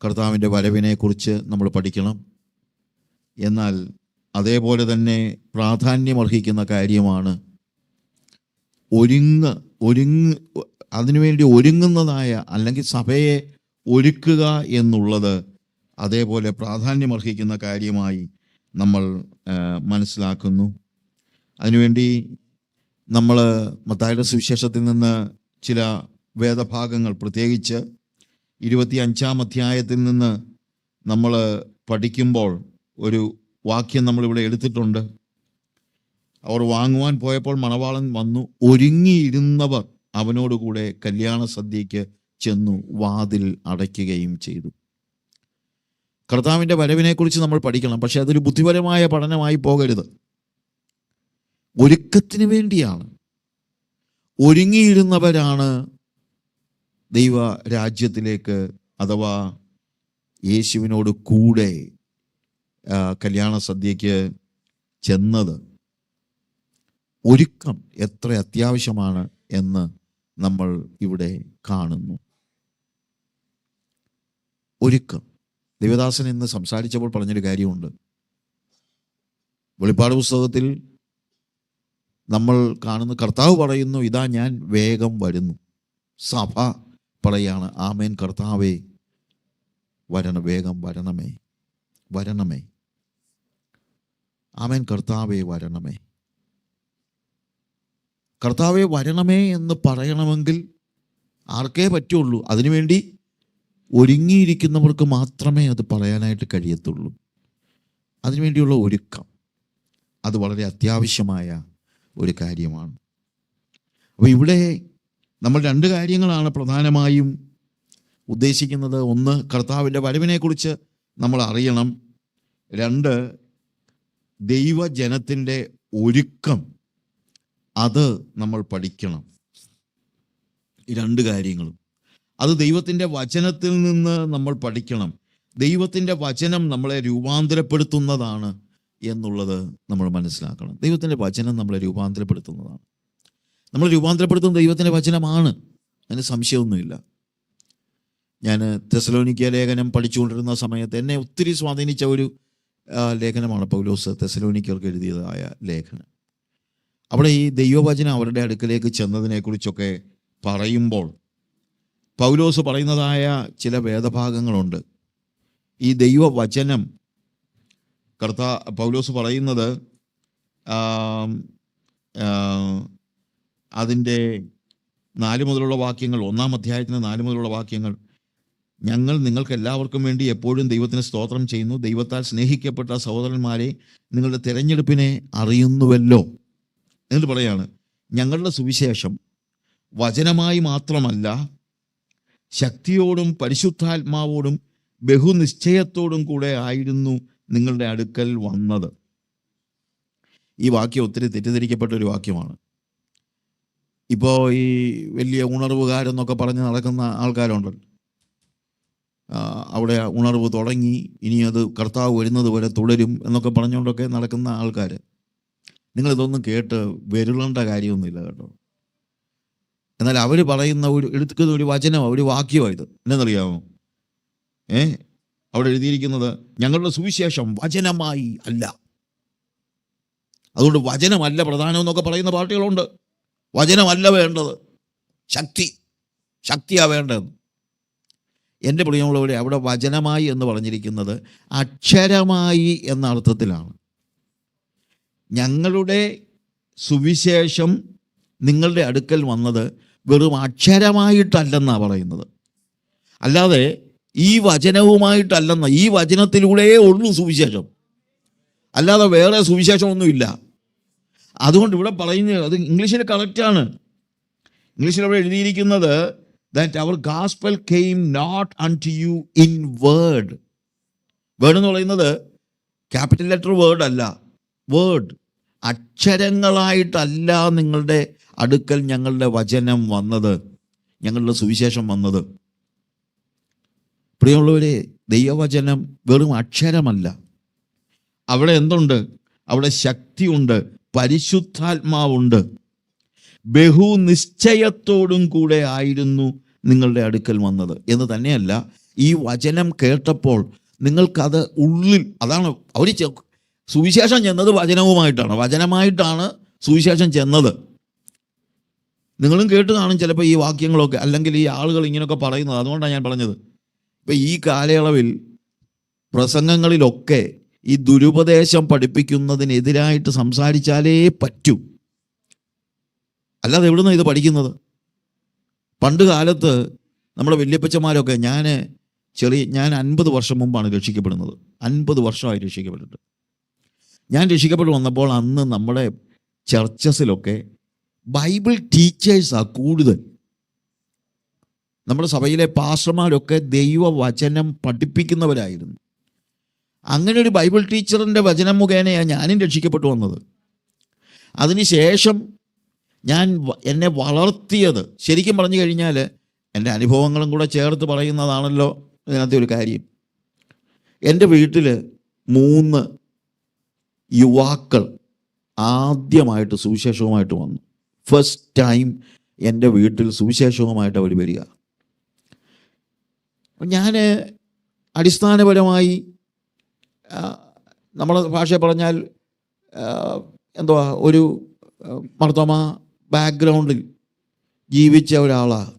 കർത്താവിൻ്റെ വരവിനെക്കുറിച്ച് നമ്മൾ പഠിക്കണം. എന്നാൽ അതേപോലെ തന്നെ പ്രാധാന്യമർഹിക്കുന്ന കാര്യമാണ് അതിനുവേണ്ടി ഒരുങ്ങുന്നതായ അല്ലെങ്കിൽ സഭയെ ഒരുക്കുക എന്നുള്ളത് അതേപോലെ പ്രാധാന്യമർഹിക്കുന്ന കാര്യമായി നമ്മൾ മനസ്സിലാക്കുന്നു. അതിനുവേണ്ടി നമ്മൾ മത്തായിയുടെ സുവിശേഷത്തിൽ നിന്ന് ചില വേദഭാഗങ്ങൾ, പ്രത്യേകിച്ച് 25-ാം അധ്യായത്തിൽ നിന്ന് നമ്മൾ പഠിക്കുമ്പോൾ ഒരു വാക്യം നമ്മളിവിടെ എടുത്തിട്ടുണ്ട്. അവർ വാങ്ങുവാൻ പോയപ്പോൾ മണവാളൻ വന്നു, ഒരുങ്ങിയിരുന്നവർ അവനോടുകൂടെ കല്യാണ സദ്യയ്ക്ക് ചെന്നു, വാതിൽ അടയ്ക്കുകയും ചെയ്തു. കർത്താവിൻ്റെ വരവിനെക്കുറിച്ച് നമ്മൾ പഠിക്കണം, പക്ഷെ അതൊരു ബുദ്ധിപരമായ പഠനമായി പോകരുത്. ഒരുക്കത്തിന് വേണ്ടിയാണ്. ഒരുങ്ങിയിരുന്നവരാണ് ദൈവ രാജ്യത്തിലേക്ക് അഥവാ യേശുവിനോട് കൂടെ കല്യാണ സദ്യയ്ക്ക് ചെന്നത്. ഒരുക്കം എത്ര അത്യാവശ്യമാണ് എന്ന് നമ്മൾ ഇവിടെ കാണുന്നു. ഒരുക്കം. ദേവദാസൻ ഇന്ന് സംസാരിച്ചപ്പോൾ പറഞ്ഞൊരു കാര്യമുണ്ട്. വെളിപ്പാട് പുസ്തകത്തിൽ നമ്മൾ കാണുന്നു, കർത്താവ് പറയുന്നു, ഇതാ ഞാൻ വേഗം വരുന്നു. സഭ പറയാണ്, ആമേൻ കർത്താവേ വരണം, വേഗം വരണമേ, വരണമേ, ആമേൻ കർത്താവേ വരണമേ. കർത്താവേ വരണമേ എന്ന് പറയണമെങ്കിൽ ആർക്കേ പറ്റുള്ളൂ? അതിനുവേണ്ടി ഒരുങ്ങിയിരിക്കുന്നവർക്ക് മാത്രമേ അത് പറയാനായിട്ട് കഴിയത്തുള്ളൂ. അതിനുവേണ്ടിയുള്ള ഒരുക്കം അത് വളരെ അത്യാവശ്യമായ ഒരു കാര്യമാണ്. അപ്പോൾ ഇവിടെ നമ്മൾ രണ്ട് കാര്യങ്ങളാണ് പ്രധാനമായും ഉദ്ദേശിക്കുന്നത്. ഒന്ന്, കർത്താവിൻ്റെ വരവിനെക്കുറിച്ച് നമ്മൾ അറിയണം. രണ്ട്, ദൈവജനത്തിൻ്റെ ഒരുക്കം അത് നമ്മൾ പഠിക്കണം. ഈ രണ്ട് കാര്യങ്ങളും അത് ദൈവത്തിൻ്റെ വചനത്തിൽ നിന്ന് നമ്മൾ പഠിക്കണം. ദൈവത്തിൻ്റെ വചനം നമ്മളെ രൂപാന്തരപ്പെടുത്തുന്നതാണ് എന്നുള്ളത് നമ്മൾ മനസ്സിലാക്കണം. ദൈവത്തിൻ്റെ വചനം നമ്മളെ രൂപാന്തരപ്പെടുത്തുന്നതാണ്. നമ്മൾ രൂപാന്തരപ്പെടുത്തുന്ന ദൈവത്തിൻ്റെ വചനമാണ്, അതിന് സംശയമൊന്നുമില്ല. ഞാൻ തെസലോനിക്ക ലേഖനം പഠിച്ചുകൊണ്ടിരുന്ന സമയത്ത് എന്നെ ഒത്തിരി സ്വാധീനിച്ച ഒരു ലേഖനമാണ് പൗലോസ് തെസലോനിക്കർക്ക് എഴുതിയതായ ലേഖനം. അവിടെ ഈ ദൈവവചനം അവരുടെ അടുക്കലേക്ക് ചെന്നതിനെക്കുറിച്ചൊക്കെ പറയുമ്പോൾ പൗലോസ് പറയുന്നതായ ചില വേദഭാഗങ്ങളുണ്ട്. ഈ ദൈവവചനം പൗലോസ് പറയുന്നത് അതിൻ്റെ 4 മുതലുള്ള വാക്യങ്ങൾ, 1-ാം അധ്യായത്തിന് 4 മുതലുള്ള വാക്യങ്ങൾ, ഞങ്ങൾ നിങ്ങൾക്ക് എല്ലാവർക്കും വേണ്ടി എപ്പോഴും ദൈവത്തിന് സ്തോത്രം ചെയ്യുന്നു. ദൈവത്താൽ സ്നേഹിക്കപ്പെട്ട സഹോദരന്മാരെ, നിങ്ങളുടെ തിരഞ്ഞെടുപ്പിനെ അറിയുന്നുവല്ലോ. എന്നിട്ട് പറയാണ്, ഞങ്ങളുടെ സുവിശേഷം വചനമായി മാത്രമല്ല, ശക്തിയോടും പരിശുദ്ധാത്മാവോടും ബഹുനിശ്ചയത്തോടും കൂടെ ആയിരുന്നു നിങ്ങളുടെ അടുക്കൽ വന്നത്. ഈ വാക്യം ഒത്തിരി തെറ്റിദ്ധരിക്കപ്പെട്ട ഒരു വാക്യമാണ്. ഇപ്പോൾ ഈ വലിയ ഉണർവുകാരെന്നൊക്കെ പറഞ്ഞ് നടക്കുന്ന ആൾക്കാരുണ്ടല്ലോ, അവിടെ ഉണർവ് തുടങ്ങി, ഇനി അത് കർത്താവ് വരുന്നത് വരെ തുടരും എന്നൊക്കെ പറഞ്ഞുകൊണ്ടൊക്കെ നടക്കുന്ന ആൾക്കാർ. നിങ്ങളിതൊന്നും കേട്ട് വെരുളേണ്ട കാര്യമൊന്നുമില്ല കേട്ടോ. എന്നാൽ അവർ പറയുന്ന എടുക്കുന്ന ഒരു വചനമാണ്, ഒരു വാക്യമാണ് ഇത്. എന്നറിയാമോ? അവിടെ എഴുതിയിരിക്കുന്നത്, ഞങ്ങളുടെ സുവിശേഷം വചനമായി അല്ല. അതുകൊണ്ട് വചനമല്ല പ്രധാനം എന്നൊക്കെ പറയുന്ന പാർട്ടികളുണ്ട്. വചനമല്ല വേണ്ടത്, ശക്തിയാണ് വേണ്ടത്. എൻ്റെ പ്രിയമുള്ളവരെ, അവിടെ വചനമായി എന്ന് പറഞ്ഞിരിക്കുന്നത് അക്ഷരമായി എന്ന അർത്ഥത്തിലാണ്. ഞങ്ങളുടെ സുവിശേഷം നിങ്ങളുടെ അടുക്കൽ വന്നത് വെറും അക്ഷരമായിട്ടല്ലെന്നാണ് പറയുന്നത്. അല്ലാതെ ഈ വചനവുമായിട്ടല്ലെന്ന, ഈ വചനത്തിലൂടെ ഉള്ളൂ സുവിശേഷം, അല്ലാതെ വേറെ സുവിശേഷമൊന്നുമില്ല. അതുകൊണ്ട് ഇവിടെ പറയുന്നത്, അത് ഇംഗ്ലീഷിൽ കറക്റ്റാണ്. ഇംഗ്ലീഷിൽ അവിടെ എഴുതിയിരിക്കുന്നത് that our gospel came not unto you in word. Word എന്ന് പറയുന്നത് ക്യാപിറ്റൽ ലെറ്റർ വേർഡ് അല്ല, വേർഡ്, അക്ഷരങ്ങളായിട്ടല്ല നിങ്ങളുടെ അടുക്കൽ ഞങ്ങളുടെ വചനം വന്നത്, ഞങ്ങളുടെ സുവിശേഷം വന്നത്. പ്രിയമുള്ളവരെ, ദൈവവചനം വെറും അക്ഷരമല്ല. അവിടെ എന്തുണ്ട്? അവിടെ ശക്തിയുണ്ട്, പരിശുദ്ധാത്മാവുണ്ട്, ബഹുനിശ്ചയത്തോടും കൂടെ ആയിരുന്നു നിങ്ങളുടെ അടുക്കൽ വന്നത് എന്ന് തന്നെയല്ല, ഈ വചനം കേട്ടപ്പോൾ നിങ്ങൾക്കത് ഉള്ളിൽ, അതാണ് അവർ സുവിശേഷം ചെന്നത് വചനവുമായിട്ടാണ്, വചനമായിട്ടാണ് സുവിശേഷം ചെന്നത്. നിങ്ങളും കേട്ട് കാണും ചിലപ്പോൾ ഈ വാക്യങ്ങളൊക്കെ, അല്ലെങ്കിൽ ഈ ആളുകൾ ഇങ്ങനെയൊക്കെ പറയുന്നത്. അതുകൊണ്ടാണ് ഞാൻ പറഞ്ഞത്, ഇപ്പം ഈ കാലയളവിൽ പ്രസംഗങ്ങളിലൊക്കെ ഈ ദുരുപദേശം പഠിപ്പിക്കുന്നതിനെതിരായിട്ട് സംസാരിച്ചാലേ പറ്റൂ. അല്ലാതെ എവിടുന്നാണ് ഇത് പഠിക്കുന്നത്? പണ്ട് കാലത്ത് നമ്മുടെ വല്യപ്പച്ചന്മാരൊക്കെ, ഞാൻ 50 വർഷം മുമ്പാണ് രക്ഷിക്കപ്പെടുന്നത്. 50 വർഷമായി രക്ഷിക്കപ്പെട്ടിട്ട്. ഞാൻ രക്ഷിക്കപ്പെട്ട് വന്നപ്പോൾ അന്ന് നമ്മുടെ ചർച്ചസിലൊക്കെ ബൈബിൾ ടീച്ചേഴ്സാണ് കൂടുതൽ. നമ്മുടെ സഭയിലെ പാസ്റ്റർമാരൊക്കെ ദൈവവചനം പഠിപ്പിക്കുന്നവരായിരുന്നു. അങ്ങനെ ഒരു ബൈബിൾ ടീച്ചറിൻ്റെ വചനം മുഖേനയാണ് ഞാനും രക്ഷിക്കപ്പെട്ടു വന്നത്. അതിനുശേഷം എന്നെ വളർത്തിയത്, ശരിക്കും പറഞ്ഞു കഴിഞ്ഞാൽ എൻ്റെ അനുഭവങ്ങളും കൂടെ ചേർത്ത് പറയുന്നതാണല്ലോ ഇതിനകത്തെ ഒരു കാര്യം. എൻ്റെ വീട്ടിൽ 3 യുവാക്കൾ ആദ്യമായിട്ട് സുവിശേഷവുമായിട്ട് വന്നു. ഫസ്റ്റ് ടൈം എൻ്റെ വീട്ടിൽ സുവിശേഷവുമായിട്ട് അവർ വരിക. ഞാൻ അടിസ്ഥാനപരമായി നമ്മളെ ഭാഷ പറഞ്ഞാൽ എന്തുവാ, ഒരു മർത്തോമ ബാക്ക്ഗ്രൗണ്ടിൽ ജീവിച്ച ഒരാളാണ്.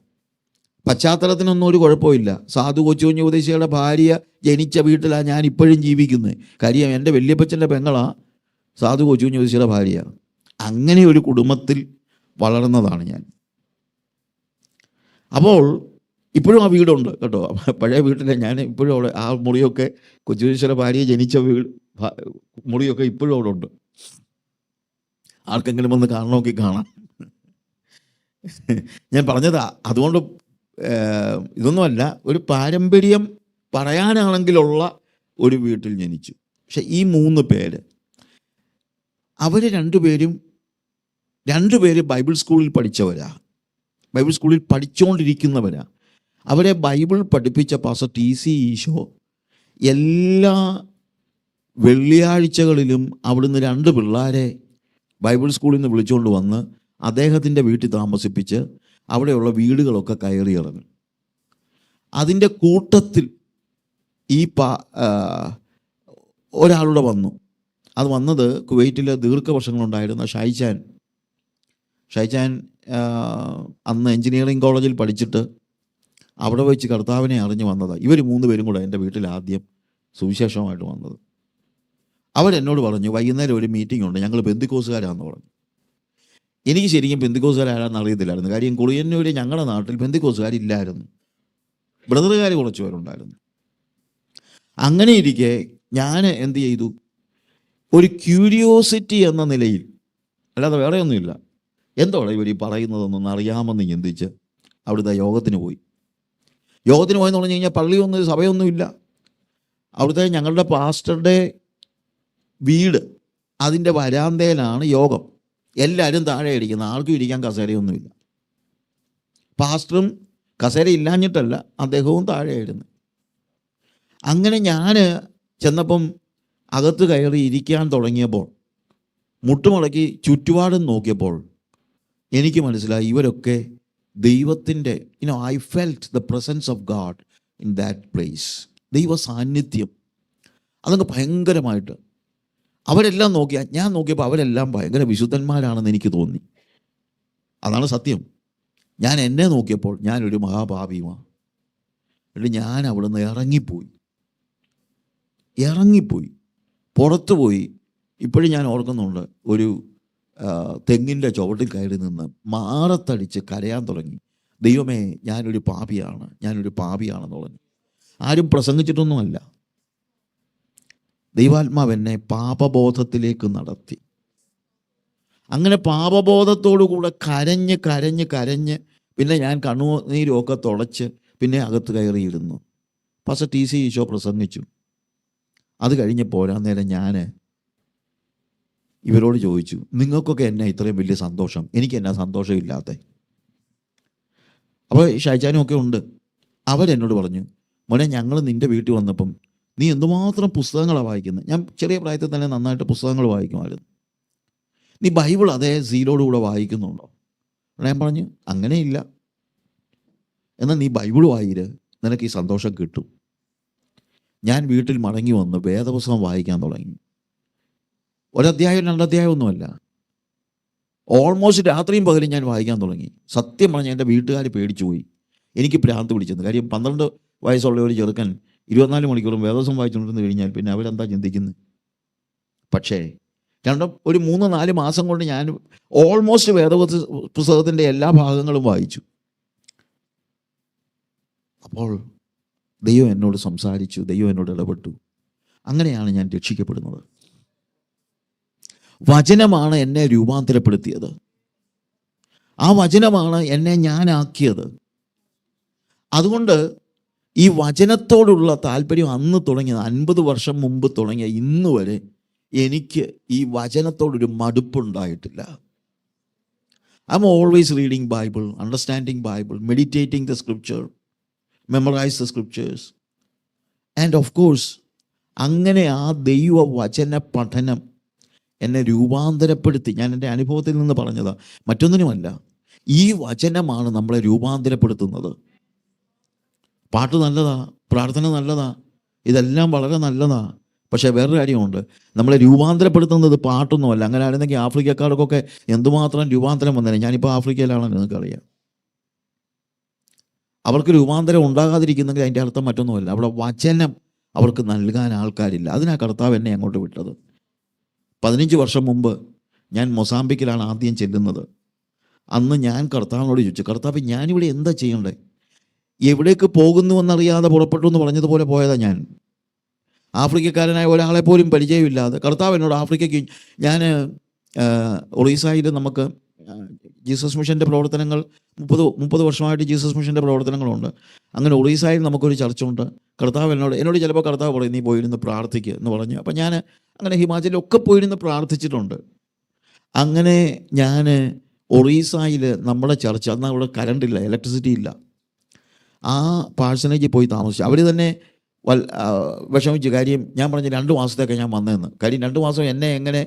പശ്ചാത്തലത്തിനൊന്നും ഒരു കുഴപ്പമില്ല. സാധു കൊച്ചു കുഞ്ഞു ഉപദേശിയുടെ ഭാര്യ ജനിച്ച വീട്ടിലാണ് ഞാൻ ഇപ്പോഴും ജീവിക്കുന്നത്. കാര്യം എൻ്റെ വല്യപ്പച്ചൻ്റെ പെങ്ങളാണ് സാധു കൊച്ചു കുഞ്ഞു ഉപദേശിയുടെ ഭാര്യ. അങ്ങനെ ഒരു കുടുംബത്തിൽ വളർന്നതാണ് ഞാൻ. അപ്പോൾ ഇപ്പോഴും ആ വീടുണ്ട് കേട്ടോ, പഴയ വീട്ടിലെ ഞാൻ ഇപ്പോഴും അവിടെ ആ മുറിയൊക്കെ, കൊച്ചു ഉപദേശിയുടെ ഭാര്യ ജനിച്ച മുറിയൊക്കെ ഇപ്പോഴും അവിടെ ഉണ്ട്. ആർക്കെങ്കിലും വന്ന് കാണണമെങ്കിൽ കാണാം. ഞാൻ പറഞ്ഞതാ. അതുകൊണ്ട് ഇതൊന്നുമല്ല, ഒരു പാരമ്പര്യം പറയാനാണെങ്കിലുള്ള ഒരു വീട്ടിൽ ജനിച്ചു. പക്ഷെ ഈ 3 പേര്, അവർ രണ്ടുപേരും ബൈബിൾ സ്കൂളിൽ പഠിച്ചവരാ, ബൈബിൾ സ്കൂളിൽ പഠിച്ചുകൊണ്ടിരിക്കുന്നവരാ. അവരെ ബൈബിൾ പഠിപ്പിച്ച പാസ്റ്റർ TC ഈശോ എല്ലാ വെള്ളിയാഴ്ചകളിലും അവിടുന്ന് 2 പിള്ളേരെ ബൈബിൾ സ്കൂളിൽ നിന്ന് വിളിച്ചുകൊണ്ട് വന്ന് അദ്ദേഹത്തിൻ്റെ വീട്ടിൽ താമസിപ്പിച്ച് അവിടെയുള്ള വീടുകളൊക്കെ കയറി ഇറങ്ങും. അതിൻ്റെ കൂട്ടത്തിൽ ഈ ഒരാളുടെ വന്നു. അത് വന്നത് കുവൈറ്റിൽ ദീർഘവർഷങ്ങളുണ്ടായിരുന്ന ഷൈജാൻ അന്ന് എഞ്ചിനീയറിംഗ് കോളേജിൽ പഠിച്ചിട്ട് അവിടെ വെച്ച് കർത്താവിനെ അറിഞ്ഞു വന്നതാണ്. ഇവർ 3 പേരും കൂടെ എൻ്റെ വീട്ടിൽ ആദ്യം സുവിശേഷമായിട്ട് വന്നത്. അവരെന്നോട് പറഞ്ഞു, വൈകുന്നേരം ഒരു മീറ്റിംഗ് ഉണ്ട്, ഞങ്ങൾ പെന്തിക്കോസുകാരാണെന്ന് പറഞ്ഞു. എനിക്ക് ശരിക്കും പെന്തിക്കോസുകാരാണെന്ന് അറിയത്തില്ലായിരുന്നു. കാര്യം കുളിയന്നൂർ ഞങ്ങളുടെ നാട്ടിൽ പെന്തിക്കോസുകാരില്ലായിരുന്നു, ബ്രദറുകാർ കുറച്ച് പേരുണ്ടായിരുന്നു. അങ്ങനെ ഇരിക്കെ ഞാൻ എന്ത് ചെയ്തു, ഒരു ക്യൂരിയോസിറ്റി എന്ന നിലയിൽ, അല്ലാതെ വേറെ ഒന്നുമില്ല, എന്തോടെ ഇവർ ഈ പറയുന്നതെന്നൊന്ന് അറിയാമെന്ന് ചിന്തിച്ച് അവിടുത്തെ യോഗത്തിന് പോയി. യോഗത്തിന് പോയെന്ന് പറഞ്ഞു കഴിഞ്ഞാൽ പള്ളിയൊന്നും സഭയൊന്നുമില്ല. അവിടുത്തെ ഞങ്ങളുടെ പാസ്റ്ററുടെ വീട്, അതിൻ്റെ വരാന്തയിലാണ് യോഗം. എല്ലാവരും താഴെ ഇരിക്കുന്നത്, ആർക്കും ഇരിക്കാൻ കസേരയൊന്നുമില്ല. പാസ്റ്ററും കസേര ഇല്ലാഞ്ഞിട്ടല്ല, അദ്ദേഹവും താഴെയായിരുന്നു. അങ്ങനെ ഞാൻ ചെന്നപ്പം അകത്ത് കയറി ഇരിക്കാൻ തുടങ്ങിയപ്പോൾ, മുട്ടുമടക്കി ചുറ്റുപാടും നോക്കിയപ്പോൾ എനിക്ക് മനസ്സിലായി, ഇവരൊക്കെ ദൈവത്തിൻ്റെ, I felt the presence of God in that place. ദൈവ സാന്നിധ്യം അതൊക്കെ ഭയങ്കരമായിട്ട്. അവരെല്ലാം ഞാൻ നോക്കിയപ്പോൾ അവരെല്ലാം ഭയങ്കര വിശുദ്ധന്മാരാണെന്ന് എനിക്ക് തോന്നി. അതാണ് സത്യം. ഞാൻ എന്നെ നോക്കിയപ്പോൾ ഞാനൊരു മഹാപാപിയുമാണ്. എന്നിട്ട് ഞാൻ അവിടുന്ന് ഇറങ്ങിപ്പോയി പുറത്തുപോയി. ഇപ്പോഴും ഞാൻ ഓർക്കുന്നുണ്ട്, ഒരു തെങ്ങിൻ്റെ ചുവട്ടിൽ കയറി നിന്ന് മാറത്തടിച്ച് കരയാൻ തുടങ്ങി. ദൈവമേ, ഞാനൊരു പാപിയാണെന്ന് പറഞ്ഞു. ആരും പ്രസംഗിച്ചിട്ടൊന്നുമല്ല, ദൈവാത്മാവ് എന്നെ പാപബോധത്തിലേക്ക് നടത്തി. അങ്ങനെ പാപബോധത്തോടുകൂടെ കരഞ്ഞ് പിന്നെ ഞാൻ കണ്ണുനീരുമൊക്കെ തുടച്ച് പിന്നെ അകത്ത് കയറിയിരുന്നു. പാസ്റ്റർ TC ഈശോ പ്രസംഗിച്ചു. അത് കഴിഞ്ഞ് പോരാൻ നേരം ഞാൻ ഇവരോട് ചോദിച്ചു, നിങ്ങൾക്കൊക്കെ എന്നെ ഇത്രയും വലിയ സന്തോഷം, എനിക്ക് എന്നാ സന്തോഷമില്ലാത്ത? അപ്പോൾ ഷൈജാനും ഒക്കെ ഉണ്ട്. അവരെന്നോട് പറഞ്ഞു, മോനെ, ഞങ്ങൾ നിൻ്റെ വീട്ടിൽ വന്നപ്പം നീ എന്തുമാത്രം പുസ്തകങ്ങളാണ് വായിക്കുന്നത്. ഞാൻ ചെറിയ പ്രായത്തിൽ തന്നെ നന്നായിട്ട് പുസ്തകങ്ങൾ വായിക്കുമായിരുന്നു. നീ ബൈബിൾ അതേ സീലോടുകൂടെ വായിക്കുന്നുണ്ടോ? ഞാൻ പറഞ്ഞു, അങ്ങനെയില്ല. എന്നാൽ നീ ബൈബിൾ വായിര്, നിനക്ക് ഈ സന്തോഷം കിട്ടും. ഞാൻ വീട്ടിൽ മടങ്ങി വന്ന് വേദപുസ്തകം വായിക്കാൻ തുടങ്ങി. ഒരധ്യായം 2 അധ്യായം ഒന്നുമല്ല, ഓൾമോസ്റ്റ് രാത്രിയും പകലും ഞാൻ വായിക്കാൻ തുടങ്ങി. സത്യം പറഞ്ഞാൽ എൻ്റെ വീട്ടുകാർ പേടിച്ചു പോയി. എനിക്ക് ഭ്രാന്ത് പിടിച്ചെന്ന്. കാര്യം 12 വയസ്സുള്ള ഒരു ചെറുക്കൻ 24 മണിക്കൂറും വേദപുസ്തകം വായിച്ചുകൊണ്ടിരുന്ന് കഴിഞ്ഞാൽ പിന്നെ അവരെന്താ ചിന്തിക്കുന്നത്? പക്ഷേ ഒരു 3-4 മാസം കൊണ്ട് ഞാൻ ഓൾമോസ്റ്റ് പുസ്തകത്തിൻ്റെ എല്ലാ ഭാഗങ്ങളും വായിച്ചു. അപ്പോൾ ദൈവം എന്നോട് സംസാരിച്ചു, ദൈവം എന്നോട് ഇടപെട്ടു. അങ്ങനെയാണ് ഞാൻ രക്ഷിക്കപ്പെടുന്നത്. വചനമാണ് എന്നെ രൂപാന്തരപ്പെടുത്തിയത്. ആ വചനമാണ് എന്നെ ഞാനാക്കിയത്. അതുകൊണ്ട് ഈ വചനത്തോടുള്ള താല്പര്യം അന്ന് തുടങ്ങിയത്, 50 വർഷം മുമ്പ് തുടങ്ങിയ ഇന്ന് വരെ എനിക്ക് ഈ വചനത്തോടൊരു മടുപ്പുണ്ടായിട്ടില്ല. I am always reading Bible, understanding Bible, meditating the scripture, memorise the scriptures. And of course അങ്ങനെ ആ ദൈവ വചന പഠനം എന്നെ രൂപാന്തരപ്പെടുത്തി. ഞാൻ എൻ്റെ അനുഭവത്തിൽ നിന്ന് പറഞ്ഞതാണ്, മറ്റൊന്നിനുമല്ല. ഈ വചനമാണ് നമ്മളെ രൂപാന്തരപ്പെടുത്തുന്നത്. പാട്ട് നല്ലതാ, പ്രാർത്ഥന നല്ലതാ, ഇതെല്ലാം വളരെ നല്ലതാ. പക്ഷേ വേറൊരു കാര്യമുണ്ട്, നമ്മളെ രൂപാന്തരപ്പെടുത്തുന്നത് പാട്ടൊന്നുമല്ല. അങ്ങനെ ആയിരുന്നെങ്കിൽ ആഫ്രിക്കക്കാർക്കൊക്കെ എന്തുമാത്രം രൂപാന്തരം വന്നേനെ. ഞാനിപ്പോൾ ആഫ്രിക്കയിലാണെന്ന് നിങ്ങൾക്കറിയാം. അവർക്ക് രൂപാന്തരം ഉണ്ടാകാതിരിക്കുന്നെങ്കിൽ അതിൻ്റെ അർത്ഥം മറ്റൊന്നുമല്ല, അവിടെ വചനം അവർക്ക് നൽകാൻ ആൾക്കാരില്ല. അതിനാ കർത്താവ് എന്നെ അങ്ങോട്ട് വിട്ടത്. 15 വർഷം മുമ്പ് ഞാൻ മൊസാംബിക്കിലാണ് ആദ്യം ചെല്ലുന്നത്. അന്ന് ഞാൻ കർത്താവിനോട് ചോദിച്ചു, കർത്താവ് ഞാനിവിടെ എന്താ ചെയ്യണ്ടേ? എവിടേക്ക് പോകുന്നുവെന്നറിയാതെ പുറപ്പെട്ടു എന്ന് പറഞ്ഞതുപോലെ പോയതാണ് ഞാൻ. ആഫ്രിക്കക്കാരനായ ഒരാളെ പോലും പരിചയമില്ലാതെ കർത്താവ് എന്നോട് ആഫ്രിക്കയ്ക്ക്, ഞാൻ ഒറീസയിൽ നമുക്ക് ജീസസ് മിഷൻ്റെ പ്രവർത്തനങ്ങൾ 30 വർഷമായിട്ട് ജീസസ് മിഷൻ്റെ പ്രവർത്തനങ്ങളുണ്ട്. അങ്ങനെ ഒറീസയിൽ നമുക്കൊരു ചർച്ചുണ്ട്. കർത്താവ് എന്നോട് ചിലപ്പോൾ കർത്താവ് പറയും, നീ പോയിരുന്ന് പ്രാർത്ഥിക്കുക എന്ന് പറഞ്ഞു. അപ്പം ഞാൻ അങ്ങനെ ഹിമാചലിലൊക്കെ പോയിരുന്ന് പ്രാർത്ഥിച്ചിട്ടുണ്ട്. അങ്ങനെ ഞാൻ ഒറീസയിൽ നമ്മുടെ ചർച്ച്, അന്ന് അവിടെ കറണ്ടില്ല, ഇലക്ട്രിസിറ്റി ഇല്ല, ആ പാഴ്സനേജിൽ പോയി താമസിച്ചു. അവർ തന്നെ വിഷമിച്ചു. കാര്യം ഞാൻ പറഞ്ഞു 2 മാസത്തേക്ക് ഞാൻ വന്നതെന്ന്. കാര്യം 2 മാസം എന്നെ എങ്ങനെ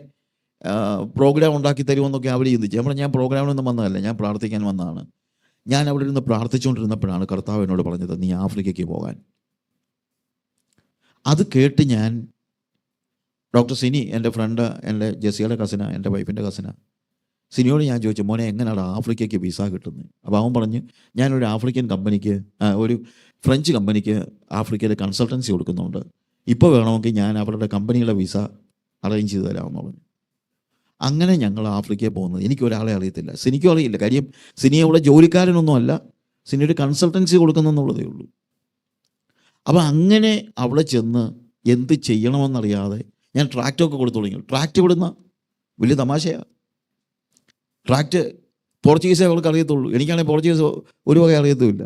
പ്രോഗ്രാം ഉണ്ടാക്കി തരുമെന്നൊക്കെ അവർ ചിന്തിച്ചു. ഞാൻ പ്രോഗ്രാമിനൊന്നും വന്നതല്ല, ഞാൻ പ്രാർത്ഥിക്കാൻ വന്നതാണ്. ഞാൻ അവിടെ ഇരുന്ന് പ്രാർത്ഥിച്ചുകൊണ്ടിരുന്നപ്പോഴാണ് കർത്താവ് എന്നോട് പറഞ്ഞത്, നീ ആഫ്രിക്കയ്ക്ക് പോകാൻ. അത് കേട്ട് ഞാൻ ഡോക്ടർ സിനി, എൻ്റെ ഫ്രണ്ട്, എൻ്റെ ജെസിയുടെ കസിന, എൻ്റെ വൈഫിൻ്റെ കസിന, സിനിയോട് ഞാൻ ചോദിച്ചു, മോനെ എങ്ങനെയാണ് ആഫ്രിക്കയ്ക്ക് വിസ കിട്ടുന്നത്? അപ്പോൾ അവൻ പറഞ്ഞു, ഞാനൊരു ആഫ്രിക്കൻ കമ്പനിക്ക്, ഒരു ഫ്രഞ്ച് കമ്പനിക്ക് ആഫ്രിക്കയിൽ കൺസൾട്ടൻസി കൊടുക്കുന്നുണ്ട്. ഇപ്പോൾ വേണമെങ്കിൽ ഞാൻ അവരുടെ കമ്പനിയുടെ വിസ അറേഞ്ച് ചെയ്ത് തരാമെന്ന് പറഞ്ഞു. അങ്ങനെ ഞങ്ങൾ ആഫ്രിക്കയിൽ പോകുന്നത്. എനിക്കൊരാളെ അറിയത്തില്ല, സിനിക്കും അറിയില്ല. കാര്യം സിനി അവിടെ ജോലിക്കാരനൊന്നുമല്ല, സിനി ഒരു കൺസൾട്ടൻസി കൊടുക്കുന്നെന്നുള്ളതേ ഉള്ളൂ. അപ്പോൾ അങ്ങനെ അവിടെ ചെന്ന് എന്ത് ചെയ്യണമെന്നറിയാതെ ഞാൻ ട്രാക്റ്റൊക്കെ കൊടുത്തു തുടങ്ങി. ട്രാക്റ്റ് വിടുന്ന വലിയ തമാശയാണ്. ട്രാക്റ്റ് പോർച്ചുഗീസേ അവർക്ക് അറിയത്തുള്ളൂ. എനിക്കാണെങ്കിൽ പോർച്ചുഗീസ് ഒരു വക അറിയത്തുമില്ല.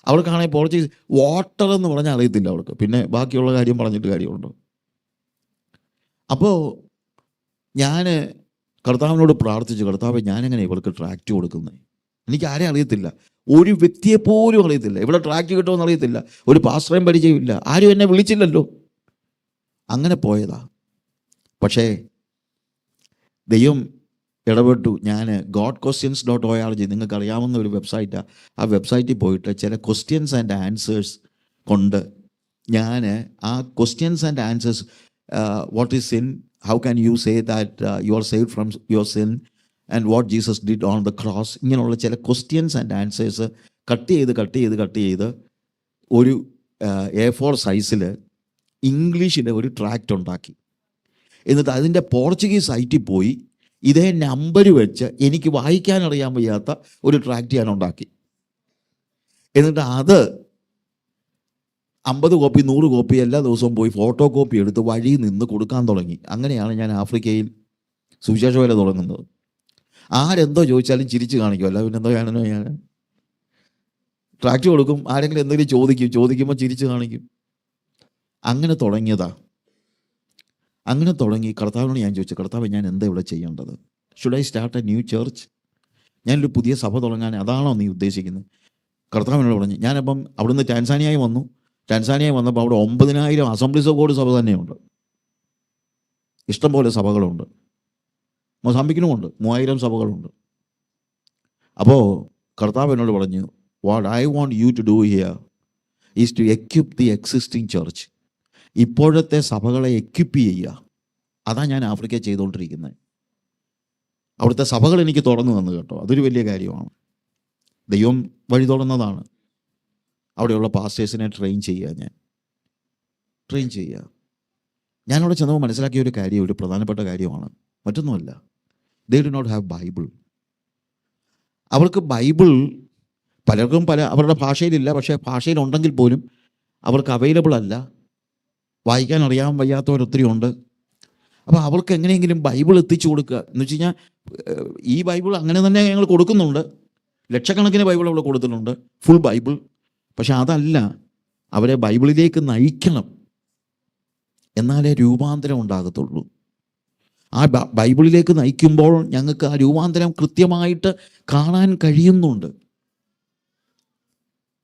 അവർക്കാണെങ്കിൽ പോർച്ചുഗീസ് വാട്ടർ എന്ന് പറഞ്ഞാൽ അറിയത്തില്ല അവർക്ക്. പിന്നെ ബാക്കിയുള്ള കാര്യം പറഞ്ഞിട്ട് കാര്യമുണ്ടോ? അപ്പോൾ ഞാൻ കർത്താവിനോട് പ്രാർത്ഥിച്ചു, കർത്താവ് ഞാനെങ്ങനെ ഇവർക്ക് ട്രാക്റ്റ് കൊടുക്കുന്നത്? എനിക്ക് ആരെയും അറിയത്തില്ല, ഒരു വ്യക്തിയെപ്പോലും അറിയത്തില്ല. ഇവിടെ ട്രാക്റ്റ് കിട്ടുമെന്ന് അറിയത്തില്ല, ഒരു പാസ്റ്ററേയും പരിചയമില്ല, ആരും എന്നെ വിളിച്ചില്ലല്ലോ. അങ്ങനെ പോയതാ. പക്ഷേ ദൈവം ഇടപെട്ടു. ഞാൻ godquestions.org, നിങ്ങൾക്ക് അറിയാവുന്ന ഒരു വെബ്സൈറ്റാണ്. ആ വെബ്സൈറ്റിൽ പോയിട്ട് ചില ക്വസ്റ്റ്യൻസ് ആൻഡ് ആൻസേഴ്സ് കൊണ്ട് ഞാൻ ആ questions and answers, what is sin, how can you say that you are saved from your sin and what Jesus did on the cross, ഇങ്ങനെയുള്ള ചില ക്വസ്റ്റ്യൻസ് ആൻഡ് ആൻസേഴ്സ് കട്ട് ചെയ്ത് ഒരു A4 സൈസിൽ ഇംഗ്ലീഷിൽ ഒരു ട്രാക്റ്റ് ഉണ്ടാക്കി. എന്നിട്ട് അതിൻ്റെ പോർച്ചുഗീസ് സൈറ്റിൽ പോയി ഇതേ നമ്പർ വെച്ച് എനിക്ക് വായിക്കാൻ അറിയാൻ വയ്യാത്ത ഒരു ട്രാക്റ്റ് ഞാൻ ഉണ്ടാക്കി. എന്നിട്ട് അത് 50 കോപ്പി 100 കോപ്പി എല്ലാ ദിവസവും പോയി ഫോട്ടോ കോപ്പി എടുത്ത് വഴി നിന്ന് കൊടുക്കാൻ തുടങ്ങി. അങ്ങനെയാണ് ഞാൻ ആഫ്രിക്കയിൽ സുവിശേഷ വേല തുടങ്ങുന്നത്. ആരെന്തോ ചോദിച്ചാലും ചിരിച്ച് കാണിക്കുമല്ല, പിന്നെ എന്തോ ഞാനോ ഞാൻ ട്രാക്റ്റ് കൊടുക്കും. ആരെങ്കിലും എന്തെങ്കിലും ചോദിക്കുമ്പോൾ ചിരിച്ച് കാണിക്കും. അങ്ങനെ തുടങ്ങി കർത്താവിനോട് ഞാൻ ചോദിച്ചു, കർത്താവ് ഞാൻ എന്താ ഇവിടെ ചെയ്യേണ്ടത്? Should I start A new church? ഞാനൊരു പുതിയ സഭ തുടങ്ങാൻ അതാണോ നീ ഉദ്ദേശിക്കുന്നത്? കർത്താവിനോട് പറഞ്ഞു. ഞാനപ്പം അവിടുന്ന് ടാൻസാനിയയിൽ വന്നപ്പോൾ അവിടെ 9000 അസംബ്ലീസ് ഓഫ് ഗോഡ് സഭ തന്നെയുണ്ട്. ഇഷ്ടംപോലെ സഭകളുണ്ട്. മൊസാംബിക്കിനുമുണ്ട് 3000 സഭകളുണ്ട്. അപ്പോൾ കർത്താവ് എന്നോട് പറഞ്ഞു, what I want you to do here is to equip the existing church. ഇപ്പോഴത്തെ സഭകളെ എക്വിപ്പ് ചെയ്യുക. അതാണ് ഞാൻ ആഫ്രിക്കയിൽ ചെയ്തുകൊണ്ടിരിക്കുന്നത്. അവിടുത്തെ സഭകൾ എനിക്ക് തുറന്നു തന്നു കേട്ടോ, അതൊരു വലിയ കാര്യമാണ്. ദൈവം വഴി തുറന്നതാണ്. അവിടെയുള്ള പാസ്റ്റേഴ്സിനെ ട്രെയിൻ ചെയ്യുക, ട്രെയിൻ ചെയ്യുക. ഞാനവിടെ ചെന്നപ്പോൾ മനസ്സിലാക്കിയ ഒരു കാര്യം, ഒരു പ്രധാനപ്പെട്ട കാര്യമാണ്, മറ്റൊന്നുമല്ല. They do not have Bible. അവർക്ക് ബൈബിൾ പലർക്കും അവരുടെ ഭാഷയിലില്ല. പക്ഷേ ഭാഷയിലുണ്ടെങ്കിൽ പോലും അവർക്ക് അവൈലബിൾ അല്ല. വായിക്കാൻ അറിയാൻ വയ്യാത്തവരൊത്തിരി ഉണ്ട്. അപ്പോൾ അവർക്ക് എങ്ങനെയെങ്കിലും ബൈബിൾ എത്തിച്ചു കൊടുക്കുക എന്ന് വെച്ച് കഴിഞ്ഞാൽ, ഈ ബൈബിൾ അങ്ങനെ തന്നെ ഞങ്ങൾ കൊടുക്കുന്നുണ്ട്. ലക്ഷക്കണക്കിന് ബൈബിൾ അവിടെ കൊടുത്തിട്ടുണ്ട്, ഫുൾ ബൈബിൾ. പക്ഷെ അതല്ല, അവരെ ബൈബിളിലേക്ക് നയിക്കണം, എന്നാലേ രൂപാന്തരം ഉണ്ടാകത്തുള്ളൂ. ആ ബൈബിളിലേക്ക് നയിക്കുമ്പോൾ ഞങ്ങൾക്ക് ആ രൂപാന്തരം കൃത്യമായിട്ട് കാണാൻ കഴിയുന്നുണ്ട്.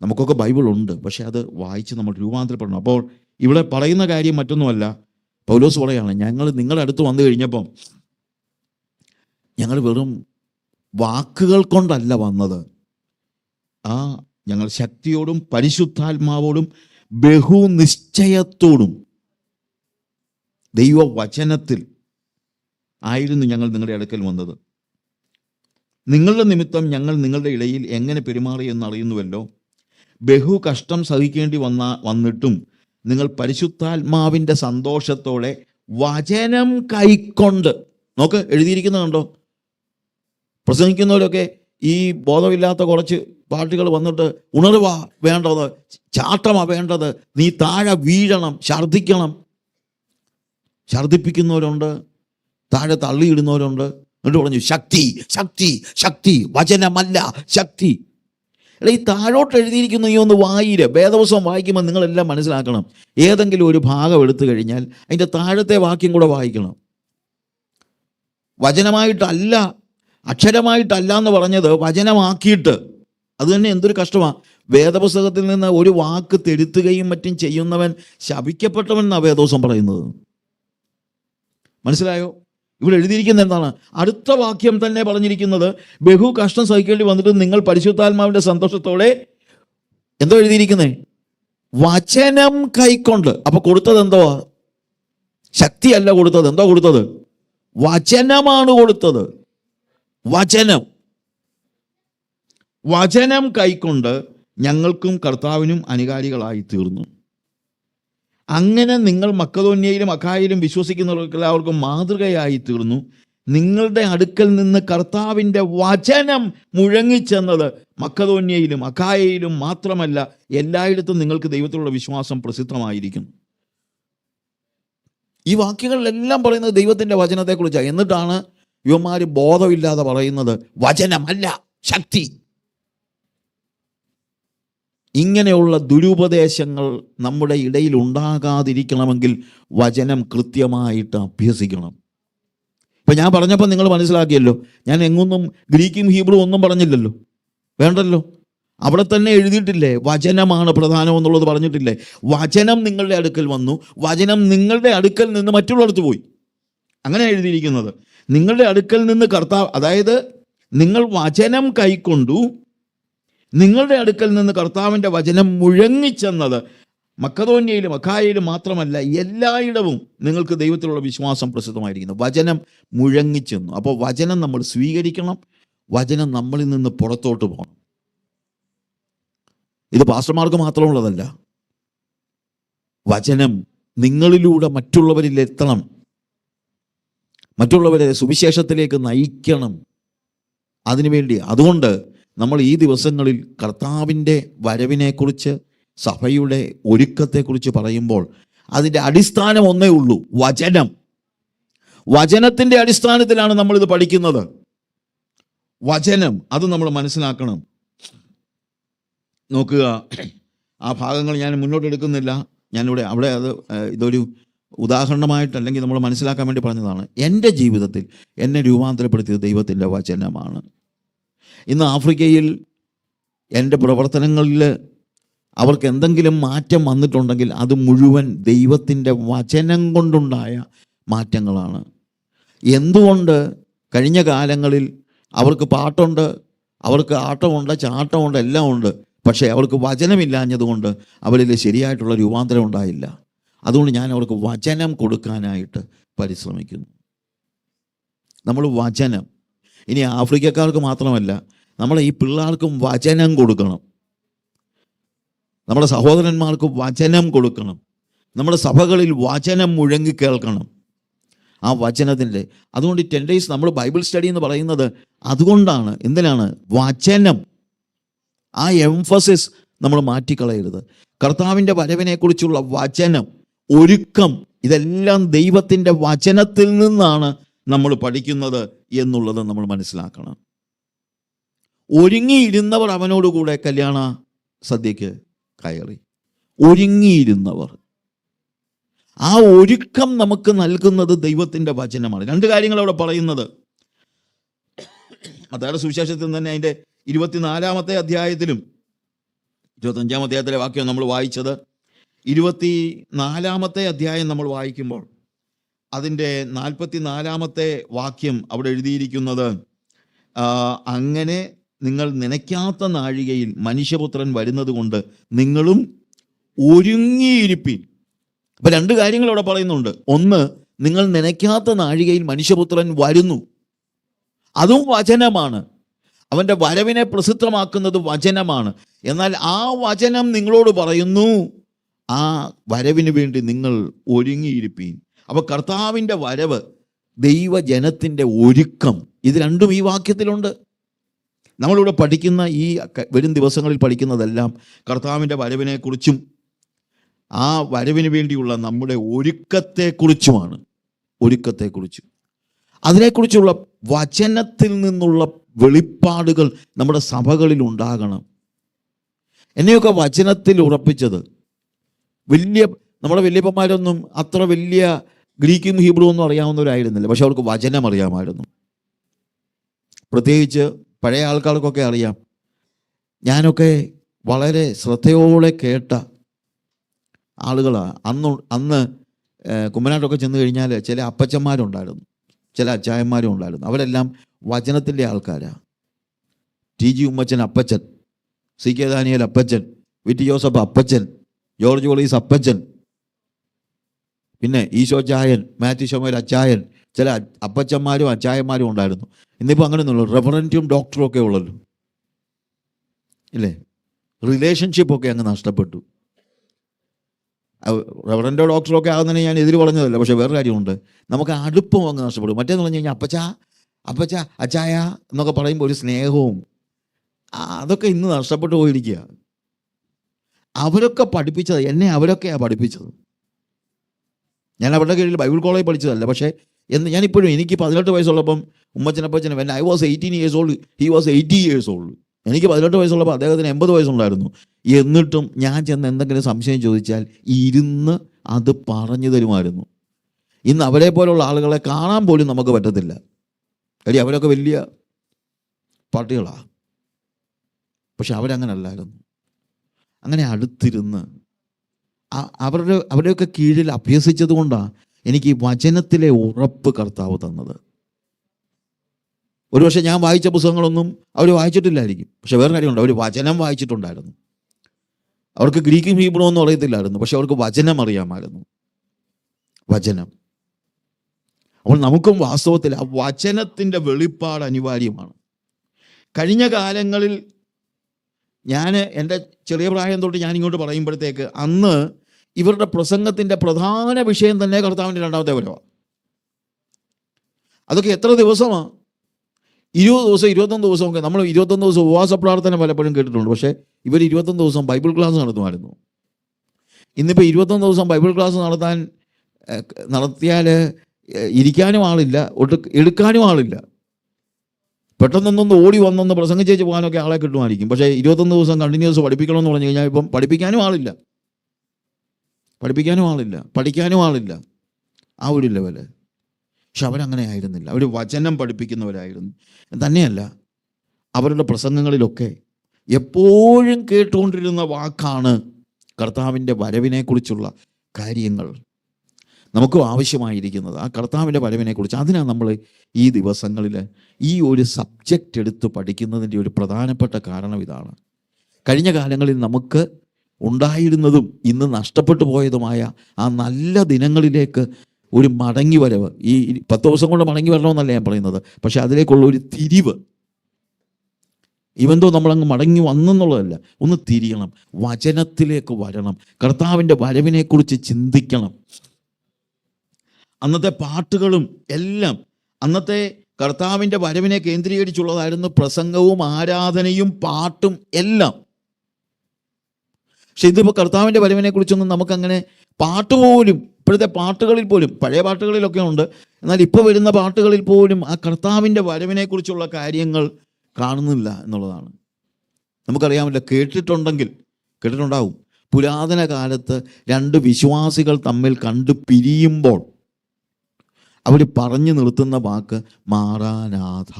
നമുക്കൊക്കെ ബൈബിളുണ്ട്, പക്ഷെ അത് വായിച്ച് നമ്മൾ രൂപാന്തരപ്പെടണം. അപ്പോൾ ഇവിടെ പറയുന്ന കാര്യം മറ്റൊന്നുമല്ല. പൗലോസ് പറയാണ്, ഞങ്ങൾ നിങ്ങളുടെ അടുത്ത് വന്നു കഴിഞ്ഞപ്പം ഞങ്ങൾ വെറും വാക്കുകൾ കൊണ്ടല്ല വന്നത്, ഞങ്ങൾ ശക്തിയോടും പരിശുദ്ധാത്മാവോടും ബഹുനിശ്ചയത്തോടും ദൈവവചനത്തിൽ ആയിരുന്നു ഞങ്ങൾ നിങ്ങളുടെ അടുക്കൽ വന്നത്. നിങ്ങളുടെ നിമിത്തം ഞങ്ങൾ നിങ്ങളുടെ ഇടയിൽ എങ്ങനെ പെരുമാറി എന്നറിയുന്നുവല്ലോ. ബഹു കഷ്ടം സഹിക്കേണ്ടി വന്നിട്ടും നിങ്ങൾ പരിശുദ്ധാത്മാവിൻ്റെ സന്തോഷത്തോടെ വചനം കൈക്കൊണ്ട്, നോക്ക് എഴുതിയിരിക്കുന്നത് കണ്ടോ, പ്രസംഗിക്കുന്നവരൊക്കെ ഈ ബോധമില്ലാത്ത കുറച്ച് പാർട്ടികൾ വന്നിട്ട് ഉണർവാ വേണ്ടത്, ചാട്ടമാ വേണ്ടത്, നീ താഴെ വീഴണം, ഛർദ്ദിക്കണം. ഛർദ്ദിപ്പിക്കുന്നവരുണ്ട്, താഴെ തള്ളിയിടുന്നവരുണ്ട്. എന്നിട്ട് പറഞ്ഞു ശക്തി ശക്തി ശക്തി, വചനമല്ല ശക്തി. അല്ല, ഈ താഴോട്ട് എഴുതിയിരിക്കുന്ന ഈ ഒന്ന് വായിര്, വേദപുസ്തകം വായിക്കുമ്പോൾ നിങ്ങളെല്ലാം മനസ്സിലാക്കണം, ഏതെങ്കിലും ഒരു ഭാഗം എടുത്തു കഴിഞ്ഞാൽ അതിൻ്റെ താഴത്തെ വാക്യം കൂടെ വായിക്കണം. വചനമായിട്ടല്ല, അക്ഷരമായിട്ടല്ല എന്ന് പറഞ്ഞത് വചനമാക്കിയിട്ട്, അത് തന്നെ എന്തൊരു കഷ്ടമാണ്. വേദപുസ്തകത്തിൽ നിന്ന് ഒരു വാക്ക് തിരുത്തുകയും മറ്റും ചെയ്യുന്നവൻ ശപിക്കപ്പെട്ടവൻ എന്നാണ് വേദപുസ്തകം പറയുന്നത്. മനസ്സിലായോ? ഇവിടെ എഴുതിയിരിക്കുന്നത് എന്താണ്? അടുത്ത വാക്യം തന്നെ പറഞ്ഞിരിക്കുന്നത്, ബഹു കഷ്ടം സഹിക്കേണ്ടി വന്നിട്ട് നിങ്ങൾ പരിശുദ്ധാത്മാവിൻ്റെ സന്തോഷത്തോടെ എന്തോ എഴുതിയിരിക്കുന്നേ, വചനം കൈക്കൊണ്ട്. അപ്പൊ കൊടുത്തത് എന്തോ? ശക്തിയല്ല കൊടുത്തത്. എന്തോ കൊടുത്തത്? വചനമാണ് കൊടുത്തത്. വചനം കൈക്കൊണ്ട് ഞങ്ങൾക്കും കർത്താവിനും അനുകാരികളായി തീർന്നു. അങ്ങനെ നിങ്ങൾ മക്കദോന്യയിലും അഖായയിലും വിശ്വസിക്കുന്നവർക്ക് എല്ലാവർക്കും മാതൃകയായി തീർന്നു. നിങ്ങളുടെ അടുക്കൽ നിന്ന് കർത്താവിൻ്റെ വചനം മുഴങ്ങിച്ചെന്നത് മക്കദോന്യയിലും അഖായയിലും മാത്രമല്ല, എല്ലായിടത്തും നിങ്ങൾക്ക് ദൈവത്തിലുള്ള വിശ്വാസം പ്രസിദ്ധമായിരിക്കുന്നു. ഈ വാക്യങ്ങളിലെല്ലാം പറയുന്നത് ദൈവത്തിൻ്റെ വചനത്തെക്കുറിച്ചാണ്. എന്നിട്ടാണ് യുവന്മാർ ബോധമില്ലാതെ പറയുന്നത് വചനമല്ല ശക്തി. ഇങ്ങനെയുള്ള ദുരുപദേശങ്ങൾ നമ്മുടെ ഇടയിൽ ഉണ്ടാകാതിരിക്കണമെങ്കിൽ വചനം കൃത്യമായിട്ട് അഭ്യസിക്കണം. ഇപ്പം ഞാൻ പറഞ്ഞപ്പോൾ നിങ്ങൾ മനസ്സിലാക്കിയല്ലോ, ഞാൻ എങ്ങൊന്നും ഗ്രീക്കും ഹീബ്രു ഒന്നും പറഞ്ഞില്ലല്ലോ, വേണ്ടല്ലോ. അവിടെ തന്നെ എഴുതിയിട്ടില്ലേ, വചനമാണ് പ്രധാനം എന്നുള്ളത് പറഞ്ഞിട്ടില്ലേ? വചനം നിങ്ങളുടെ അടുക്കൽ വന്നു, വചനം നിങ്ങളുടെ അടുക്കൽ നിന്ന് മറ്റുള്ളിടത്ത് പോയി, അങ്ങനെ എഴുതിയിരിക്കുന്നത്. നിങ്ങളുടെ അടുക്കൽ നിന്ന് കർത്താവ്, അതായത് നിങ്ങൾ വചനം കൈക്കൊണ്ടു, നിങ്ങളുടെ അടുക്കൽ നിന്ന് കർത്താവിൻ്റെ വചനം മുഴങ്ങിച്ചെന്നത് മക്കദോന്യയിലും അഖായയിലും മാത്രമല്ല, എല്ലായിടവും നിങ്ങൾക്ക് ദൈവത്തിലുള്ള വിശ്വാസം പ്രസിദ്ധമായിരിക്കുന്നു. വചനം മുഴങ്ങിച്ചെന്നു. അപ്പോൾ വചനം നമ്മൾ സ്വീകരിക്കണം, വചനം നമ്മളിൽ നിന്ന് പുറത്തോട്ട് പോകണം. ഇത് പാസ്റ്റർമാർക്ക് മാത്രമുള്ളതല്ല, വചനം നിങ്ങളിലൂടെ മറ്റുള്ളവരിൽ എത്തണം, മറ്റുള്ളവരെ സുവിശേഷത്തിലേക്ക് നയിക്കണം. അതിനുവേണ്ടി അതുകൊണ്ട് നമ്മൾ ഈ ദിവസങ്ങളിൽ കർത്താവിൻ്റെ വരവിനെക്കുറിച്ച്, സഭയുടെ ഒരുക്കത്തെക്കുറിച്ച് പറയുമ്പോൾ അതിൻ്റെ അടിസ്ഥാനം ഒന്നേ ഉള്ളൂ, വചനം. വചനത്തിൻ്റെ അടിസ്ഥാനത്തിലാണ് നമ്മളിത് പഠിക്കുന്നത്. വചനം, അത് നമ്മൾ മനസ്സിലാക്കണം. നോക്കുക, ആ ഭാഗങ്ങൾ ഞാൻ മുന്നോട്ട് എടുക്കുന്നില്ല. ഞാനിവിടെ അവിടെ ഇതൊരു ഉദാഹരണമായിട്ട്, അല്ലെങ്കിൽ നമ്മൾ മനസ്സിലാക്കാൻ വേണ്ടി പറഞ്ഞതാണ്. എൻ്റെ ജീവിതത്തിൽ എന്നെ രൂപാന്തരപ്പെടുത്തിയത് ദൈവത്തിൻ്റെ വചനമാണ്. ഇന്ന് ആഫ്രിക്കയിൽ എൻ്റെ പ്രവർത്തനങ്ങളിൽ അവർക്ക് എന്തെങ്കിലും മാറ്റം വന്നിട്ടുണ്ടെങ്കിൽ അത് മുഴുവൻ ദൈവത്തിൻ്റെ വചനം കൊണ്ടുണ്ടായ മാറ്റങ്ങളാണ്. എന്തുകൊണ്ട്? കഴിഞ്ഞ കാലങ്ങളിൽ അവർക്ക് പാട്ടുണ്ട്, അവർക്ക് ആട്ടമുണ്ട്, ചാട്ടമുണ്ട്, എല്ലാം ഉണ്ട്. പക്ഷേ അവർക്ക് വചനമില്ലാഞ്ഞതുകൊണ്ട് അവരിൽ ശരിയായിട്ടുള്ള രൂപാന്തരം ഉണ്ടായില്ല. അതുകൊണ്ട് ഞാൻ അവർക്ക് വചനം കൊടുക്കാനായിട്ട് പരിശ്രമിക്കുന്നു. നമ്മൾ വചനം, ഇനി ആഫ്രിക്കക്കാർക്ക് മാത്രമല്ല, നമ്മളെ ഈ പിള്ളേർക്കും വചനം കൊടുക്കണം. നമ്മുടെ സഹോദരന്മാർക്ക് വചനം കൊടുക്കണം. നമ്മുടെ സഭകളിൽ വചനം മുഴങ്ങി കേൾക്കണം. ആ വചനത്തിൻ്റെ, അതുകൊണ്ട് 10 days നമ്മൾ ബൈബിൾ സ്റ്റഡി എന്ന് പറയുന്നത് അതുകൊണ്ടാണ്. എന്തിനാണ്? വചനം. ആ എംഫസിസ് നമ്മൾ മാറ്റിക്കളയരുത്. കർത്താവിൻ്റെ വരവിനെക്കുറിച്ചുള്ള വചനം, ഒരുക്കം, ഇതെല്ലാം ദൈവത്തിൻ്റെ വചനത്തിൽ നിന്നാണ് നമ്മൾ പഠിക്കുന്നത് എന്നുള്ളത് നമ്മൾ മനസ്സിലാക്കണം. ഒരുങ്ങിയിരുന്നവർ അവനോടുകൂടെ കല്യാണ സദ്യക്ക് കയറി. ഒരുങ്ങിയിരുന്നവർ. ആ ഒരുക്കം നമുക്ക് നൽകുന്നത് ദൈവത്തിൻ്റെ വചനമാണ്. 2 കാര്യങ്ങൾ അവിടെ പറയുന്നത്. മത്തായിയുടെ സുവിശേഷത്തിൽ തന്നെ അതിൻ്റെ 24-ാമത്തെ അധ്യായത്തിലും 25-ാം അധ്യായത്തിലെ വാക്യം നമ്മൾ വായിച്ചത്. 24-ാമത്തെ അധ്യായം നമ്മൾ വായിക്കുമ്പോൾ അതിൻ്റെ 44-ാമത്തെ വാക്യം അവിടെ എഴുതിയിരിക്കുന്നത്, അങ്ങനെ നിങ്ങൾ നനയ്ക്കാത്ത നാഴികയിൽ മനുഷ്യപുത്രൻ വരുന്നത് കൊണ്ട് നിങ്ങളും ഒരുങ്ങിയിരിപ്പീൻ. അപ്പം 2 കാര്യങ്ങൾ അവിടെ പറയുന്നുണ്ട്. ഒന്ന്, നിങ്ങൾ നനയ്ക്കാത്ത നാഴികയിൽ മനുഷ്യപുത്രൻ വരുന്നു. അതും വചനമാണ്. അവൻ്റെ വരവിനെ പ്രസിദ്ധമാക്കുന്നത് വചനമാണ്. എന്നാൽ ആ വചനം നിങ്ങളോട് പറയുന്നു, ആ വരവിന് വേണ്ടി നിങ്ങൾ ഒരുങ്ങിയിരിപ്പീൻ. അപ്പോൾ കർത്താവിൻ്റെ വരവ്, ദൈവജനത്തിൻ്റെ ഒരുക്കം, ഇത് രണ്ടും ഈ വാക്യത്തിലുണ്ട്. നമ്മളിവിടെ പഠിക്കുന്ന ഈ വരും ദിവസങ്ങളിൽ പഠിക്കുന്നതെല്ലാം കർത്താവിൻ്റെ വരവിനെക്കുറിച്ചും ആ വരവിന് വേണ്ടിയുള്ള നമ്മുടെ ഒരുക്കത്തെക്കുറിച്ചുമാണ്. ഒരുക്കത്തെക്കുറിച്ചും അതിനെക്കുറിച്ചുള്ള വചനത്തിൽ നിന്നുള്ള വെളിപ്പാടുകൾ നമ്മുടെ സഭകളിൽ ഉണ്ടാകണം. എന്നെയൊക്കെ വചനത്തിൽ ഉറപ്പിച്ചത് നമ്മുടെ വല്യപ്പന്മാരൊന്നും അത്ര വലിയ ഗ്രീക്കും ഹീബ്രു ഒന്നും അറിയാവുന്നവരായിരുന്നില്ല. പക്ഷെ അവർക്ക് വചനം അറിയാമായിരുന്നു. പ്രത്യേകിച്ച് പഴയ ആൾക്കാർക്കൊക്കെ അറിയാം. ഞാനൊക്കെ വളരെ ശ്രദ്ധയോടെ കേട്ട ആളുകളാണ്. അന്ന് കുമ്മനാട്ടൊക്കെ ചെന്ന് കഴിഞ്ഞാൽ ചില അപ്പച്ചന്മാരുണ്ടായിരുന്നു, ചില അച്ചായന്മാരും ഉണ്ടായിരുന്നു. അവരെല്ലാം വചനത്തിൻ്റെ ആൾക്കാരാണ്. TG ഉമ്മച്ചൻ അപ്പച്ചൻ, CK ദാനിയേൽ അപ്പച്ചൻ, VT ജോസഫ് അപ്പച്ചൻ, ജോർജ് പോളീസ് അപ്പച്ചൻ, പിന്നെ ഈശോ ചായൻ, മാത്യു ശമേൽ അച്ചായൻ, ചില അപ്പച്ചന്മാരും അച്ചായന്മാരും ഉണ്ടായിരുന്നു. ഇന്നിപ്പോൾ അങ്ങനെയൊന്നുള്ളൂ. റെഫറൻറ്റും ഡോക്ടറും ഒക്കെ ഉള്ളല്ലോ, ഇല്ലേ? റിലേഷൻഷിപ്പൊക്കെ അങ്ങ് നഷ്ടപ്പെട്ടു. റെവറൻറ്റോ ഡോക്ടറോ ഒക്കെ ആകുന്നതിന് ഞാൻ എതിര് പറഞ്ഞതല്ല. പക്ഷേ വേറെ കാര്യമുണ്ട്, നമുക്ക് അടുപ്പം അങ്ങ് നഷ്ടപ്പെടും. മറ്റേന്ന് പറഞ്ഞു കഴിഞ്ഞാൽ അപ്പച്ച അച്ചായ എന്നൊക്കെ പറയുമ്പോൾ ഒരു സ്നേഹവും അതൊക്കെ ഇന്ന് നഷ്ടപ്പെട്ടു പോയിരിക്കുക. അവരൊക്കെ പഠിപ്പിച്ചത് എന്നെ, അവരൊക്കെയാണ് പഠിപ്പിച്ചത്. ഞാൻ അവരുടെ കീഴിൽ ബൈബിൾ കോളേജ് പഠിച്ചതല്ല. പക്ഷേ ഞാനിപ്പോഴും, എനിക്ക് 18 വയസ്സുള്ളപ്പം ഉമ്മച്ചനപ്പച്ചനും, when I was 18 years old, he was 80 years old. എനിക്ക് 18 വയസ്സുള്ളപ്പോൾ അദ്ദേഹത്തിന് 80 വയസ്സുണ്ടായിരുന്നു. എന്നിട്ടും ഞാൻ ചെന്ന് എന്തെങ്കിലും സംശയം ചോദിച്ചാൽ ഇരുന്ന് അത് പറഞ്ഞു തരുമായിരുന്നു. ഇന്ന് അവരെ പോലുള്ള ആളുകളെ കാണാൻ പോലും നമുക്ക് പറ്റത്തില്ല. കാര്യം അവരൊക്കെ വലിയ പാർട്ടികളാണ്. പക്ഷെ അവരങ്ങനല്ലായിരുന്നു. അങ്ങനെ അടുത്തിരുന്ന് അവരുടെയൊക്കെ കീഴിൽ അഭ്യസിച്ചത് കൊണ്ടാണ് എനിക്ക് ഈ വചനത്തിലെ ഉറപ്പ് കർത്താവ് തന്നത്. ഒരുപക്ഷെ ഞാൻ വായിച്ച പുസ്തകങ്ങളൊന്നും അവർ വായിച്ചിട്ടില്ലായിരിക്കും. പക്ഷെ വേറെ കാര്യമുണ്ട്, അവർ വചനം വായിച്ചിട്ടുണ്ടായിരുന്നു. അവർക്ക് ഗ്രീക്കും ഹീബ്രു ഒന്നും അറിയത്തില്ലായിരുന്നു, പക്ഷെ അവർക്ക് വചനം അറിയാമായിരുന്നു. വചനം. അപ്പോൾ നമുക്കും വാസ്തവത്തിൽ ആ വചനത്തിൻ്റെ വെളിപ്പാട് അനിവാര്യമാണ്. കഴിഞ്ഞ കാലങ്ങളിൽ ഞാൻ എൻ്റെ ചെറിയ പ്രായം തൊട്ട് ഞാനിങ്ങോട്ട് പറയുമ്പോഴത്തേക്ക് അന്ന് ഇവരുടെ പ്രസംഗത്തിൻ്റെ പ്രധാന വിഷയം തന്നെ കർത്താവിൻ്റെ 2ാമത്തെ വരവാണ്. അതൊക്കെ എത്ര ദിവസമാണ്? 20 ദിവസം 21 ദിവസമൊക്കെ. നമ്മൾ 21 ദിവസം ഉപവാസ പ്രാർത്ഥന പലപ്പോഴും കേട്ടിട്ടുണ്ട്. പക്ഷേ ഇവർ 21 ദിവസം ബൈബിൾ ക്ലാസ് നടത്തുമായിരുന്നു. ഇന്നിപ്പോൾ 21 ദിവസം ബൈബിൾ ക്ലാസ് നടത്തിയാൽ ഇരിക്കാനും ആളില്ല, എടുക്കാനും ആളില്ല. പെട്ടെന്നൊന്നൊന്ന് ഓടി വന്നൊന്ന് പ്രസംഗിച്ചേച്ച് പോകാനൊക്കെ ആളെ കിട്ടുമായിരിക്കും. പക്ഷേ 21 ദിവസം കണ്ടിന്യൂസ് പഠിപ്പിക്കണമെന്ന് പറഞ്ഞു കഴിഞ്ഞാൽ ഇപ്പം പഠിപ്പിക്കാനും ആളില്ല, പഠിക്കാനും ആളില്ല. ആ ഒരു ലെവല്. പക്ഷെ അവരങ്ങനെ ആയിരുന്നില്ല. അവർ വചനം പഠിപ്പിക്കുന്നവരായിരുന്നു. തന്നെയല്ല, അവരുടെ പ്രസംഗങ്ങളിലൊക്കെ എപ്പോഴും കേട്ടുകൊണ്ടിരുന്ന വാക്കാണ് കർത്താവിൻ്റെ വരവിനെക്കുറിച്ചുള്ള കാര്യങ്ങൾ നമുക്കും ആവശ്യമായിരിക്കുന്നത്. ആ കർത്താവിൻ്റെ വരവിനെക്കുറിച്ച് അതിനാണ് നമ്മൾ ഈ ദിവസങ്ങളിൽ ഈ ഒരു സബ്ജക്റ്റ് എടുത്ത് പഠിക്കുന്നതിൻ്റെ ഒരു പ്രധാനപ്പെട്ട കാരണം ഇതാണ്. കഴിഞ്ഞ കാലങ്ങളിൽ നമുക്ക് ഉണ്ടായിരുന്നതും ഇന്ന് നഷ്ടപ്പെട്ടു പോയതുമായ ആ നല്ല ദിനങ്ങളിലേക്ക് ഒരു മടങ്ങി വരവ്, ഈ 10 ദിവസം കൊണ്ട് മടങ്ങി വരണമെന്നല്ല ഞാൻ പറയുന്നത്, പക്ഷെ അതിലേക്കുള്ള ഒരു തിരിവ്, ഇവന്തോ നമ്മളങ്ങ് മടങ്ങി വന്നെന്നുള്ളതല്ല, ഒന്ന് തിരിയണം, വചനത്തിലേക്ക് വരണം, കർത്താവിൻ്റെ വരവിനെക്കുറിച്ച് ചിന്തിക്കണം. അന്നത്തെ പാട്ടുകളും എല്ലാം അന്നത്തെ കർത്താവിൻ്റെ വരവിനെ കേന്ദ്രീകരിച്ചുള്ളതായിരുന്നു, പ്രസംഗവും ആരാധനയും പാട്ടും എല്ലാം. പക്ഷെ ഇതിപ്പോൾ കർത്താവിൻ്റെ വരവിനെ കുറിച്ചൊന്നും നമുക്കങ്ങനെ പാട്ട് പോലും, ഇപ്പോഴത്തെ പാട്ടുകളിൽ പോലും, പഴയ പാട്ടുകളിലൊക്കെ ഉണ്ട്, എന്നാൽ ഇപ്പോൾ വരുന്ന പാട്ടുകളിൽ പോലും ആ കർത്താവിൻ്റെ വരവിനെക്കുറിച്ചുള്ള കാര്യങ്ങൾ കാണുന്നില്ല എന്നുള്ളതാണ്. നമുക്കറിയാമല്ലോ, കേട്ടിട്ടുണ്ടാവും, പുരാതന കാലത്ത് 2 വിശ്വാസികൾ തമ്മിൽ കണ്ടു പിരിയുമ്പോൾ അവർ പറഞ്ഞു നിർത്തുന്ന വാക്ക് മാറാനാഥ,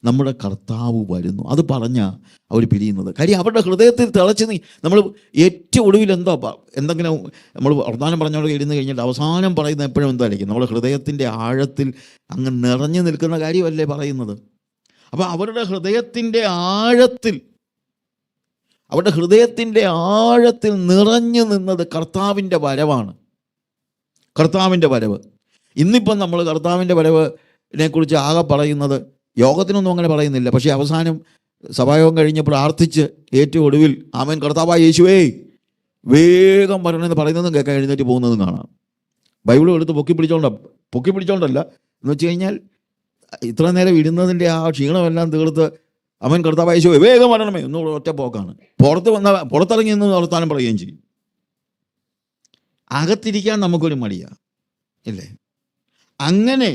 നമ്മുടെ കർത്താവ് വരുന്നു. അത് പറഞ്ഞാൽ അവർ പിരിയുന്നത്. കാര്യം അവരുടെ ഹൃദയത്തിൽ തിളച്ച് നമ്മൾ ഏറ്റവും ഒടുവിൽ എന്തെങ്കിലും നമ്മൾ വർത്തമാനം പറഞ്ഞോടെ ഇരുന്ന് കഴിഞ്ഞിട്ട് അവസാനം പറയുന്നത് എപ്പോഴും എന്തായിരിക്കും? നമ്മുടെ ഹൃദയത്തിൻ്റെ ആഴത്തിൽ അങ്ങ് നിറഞ്ഞു നിൽക്കുന്ന കാര്യമല്ലേ പറയുന്നത്. അപ്പോൾ അവരുടെ ഹൃദയത്തിൻ്റെ ആഴത്തിൽ നിറഞ്ഞു നിന്നത് കർത്താവിൻ്റെ വരവാണ്. കർത്താവിൻ്റെ വരവ്. ഇന്നിപ്പം നമ്മൾ കർത്താവിൻ്റെ വരവിനെ കുറിച്ച് ആകെ പറയുന്നത്, യോഗത്തിനൊന്നും അങ്ങനെ പറയുന്നില്ല, പക്ഷേ അവസാനം സഭായോഗം കഴിഞ്ഞ് പ്രാർത്ഥിച്ച് ഏറ്റവും ഒടുവിൽ ആമേൻ കർത്താവായ യേശുവേ വേഗം വരണമെന്ന് പറയുന്നതും കേൾക്കാൻ എഴുന്നേറ്റ് പോകുന്നതും കാണാം. ബൈബിളും എടുത്ത് പൊക്കി പിടിച്ചോണ്ടല്ല എന്ന് വെച്ച് കഴിഞ്ഞാൽ ഇത്ര നേരം ഇരുന്നതിൻ്റെ ആ ക്ഷീണമെല്ലാം തീർത്ത് അവൻ കർത്താവായ യേശുവേ വേഗം വരണമേ എന്നുള്ള ഒറ്റ പോക്കാണ്. പുറത്തിറങ്ങി നിന്ന് വർത്താനം പറയുകയും ചെയ്യും. അകത്തിരിക്കാൻ നമുക്കൊരു മടിയാ, ഇല്ലേ? അങ്ങനെ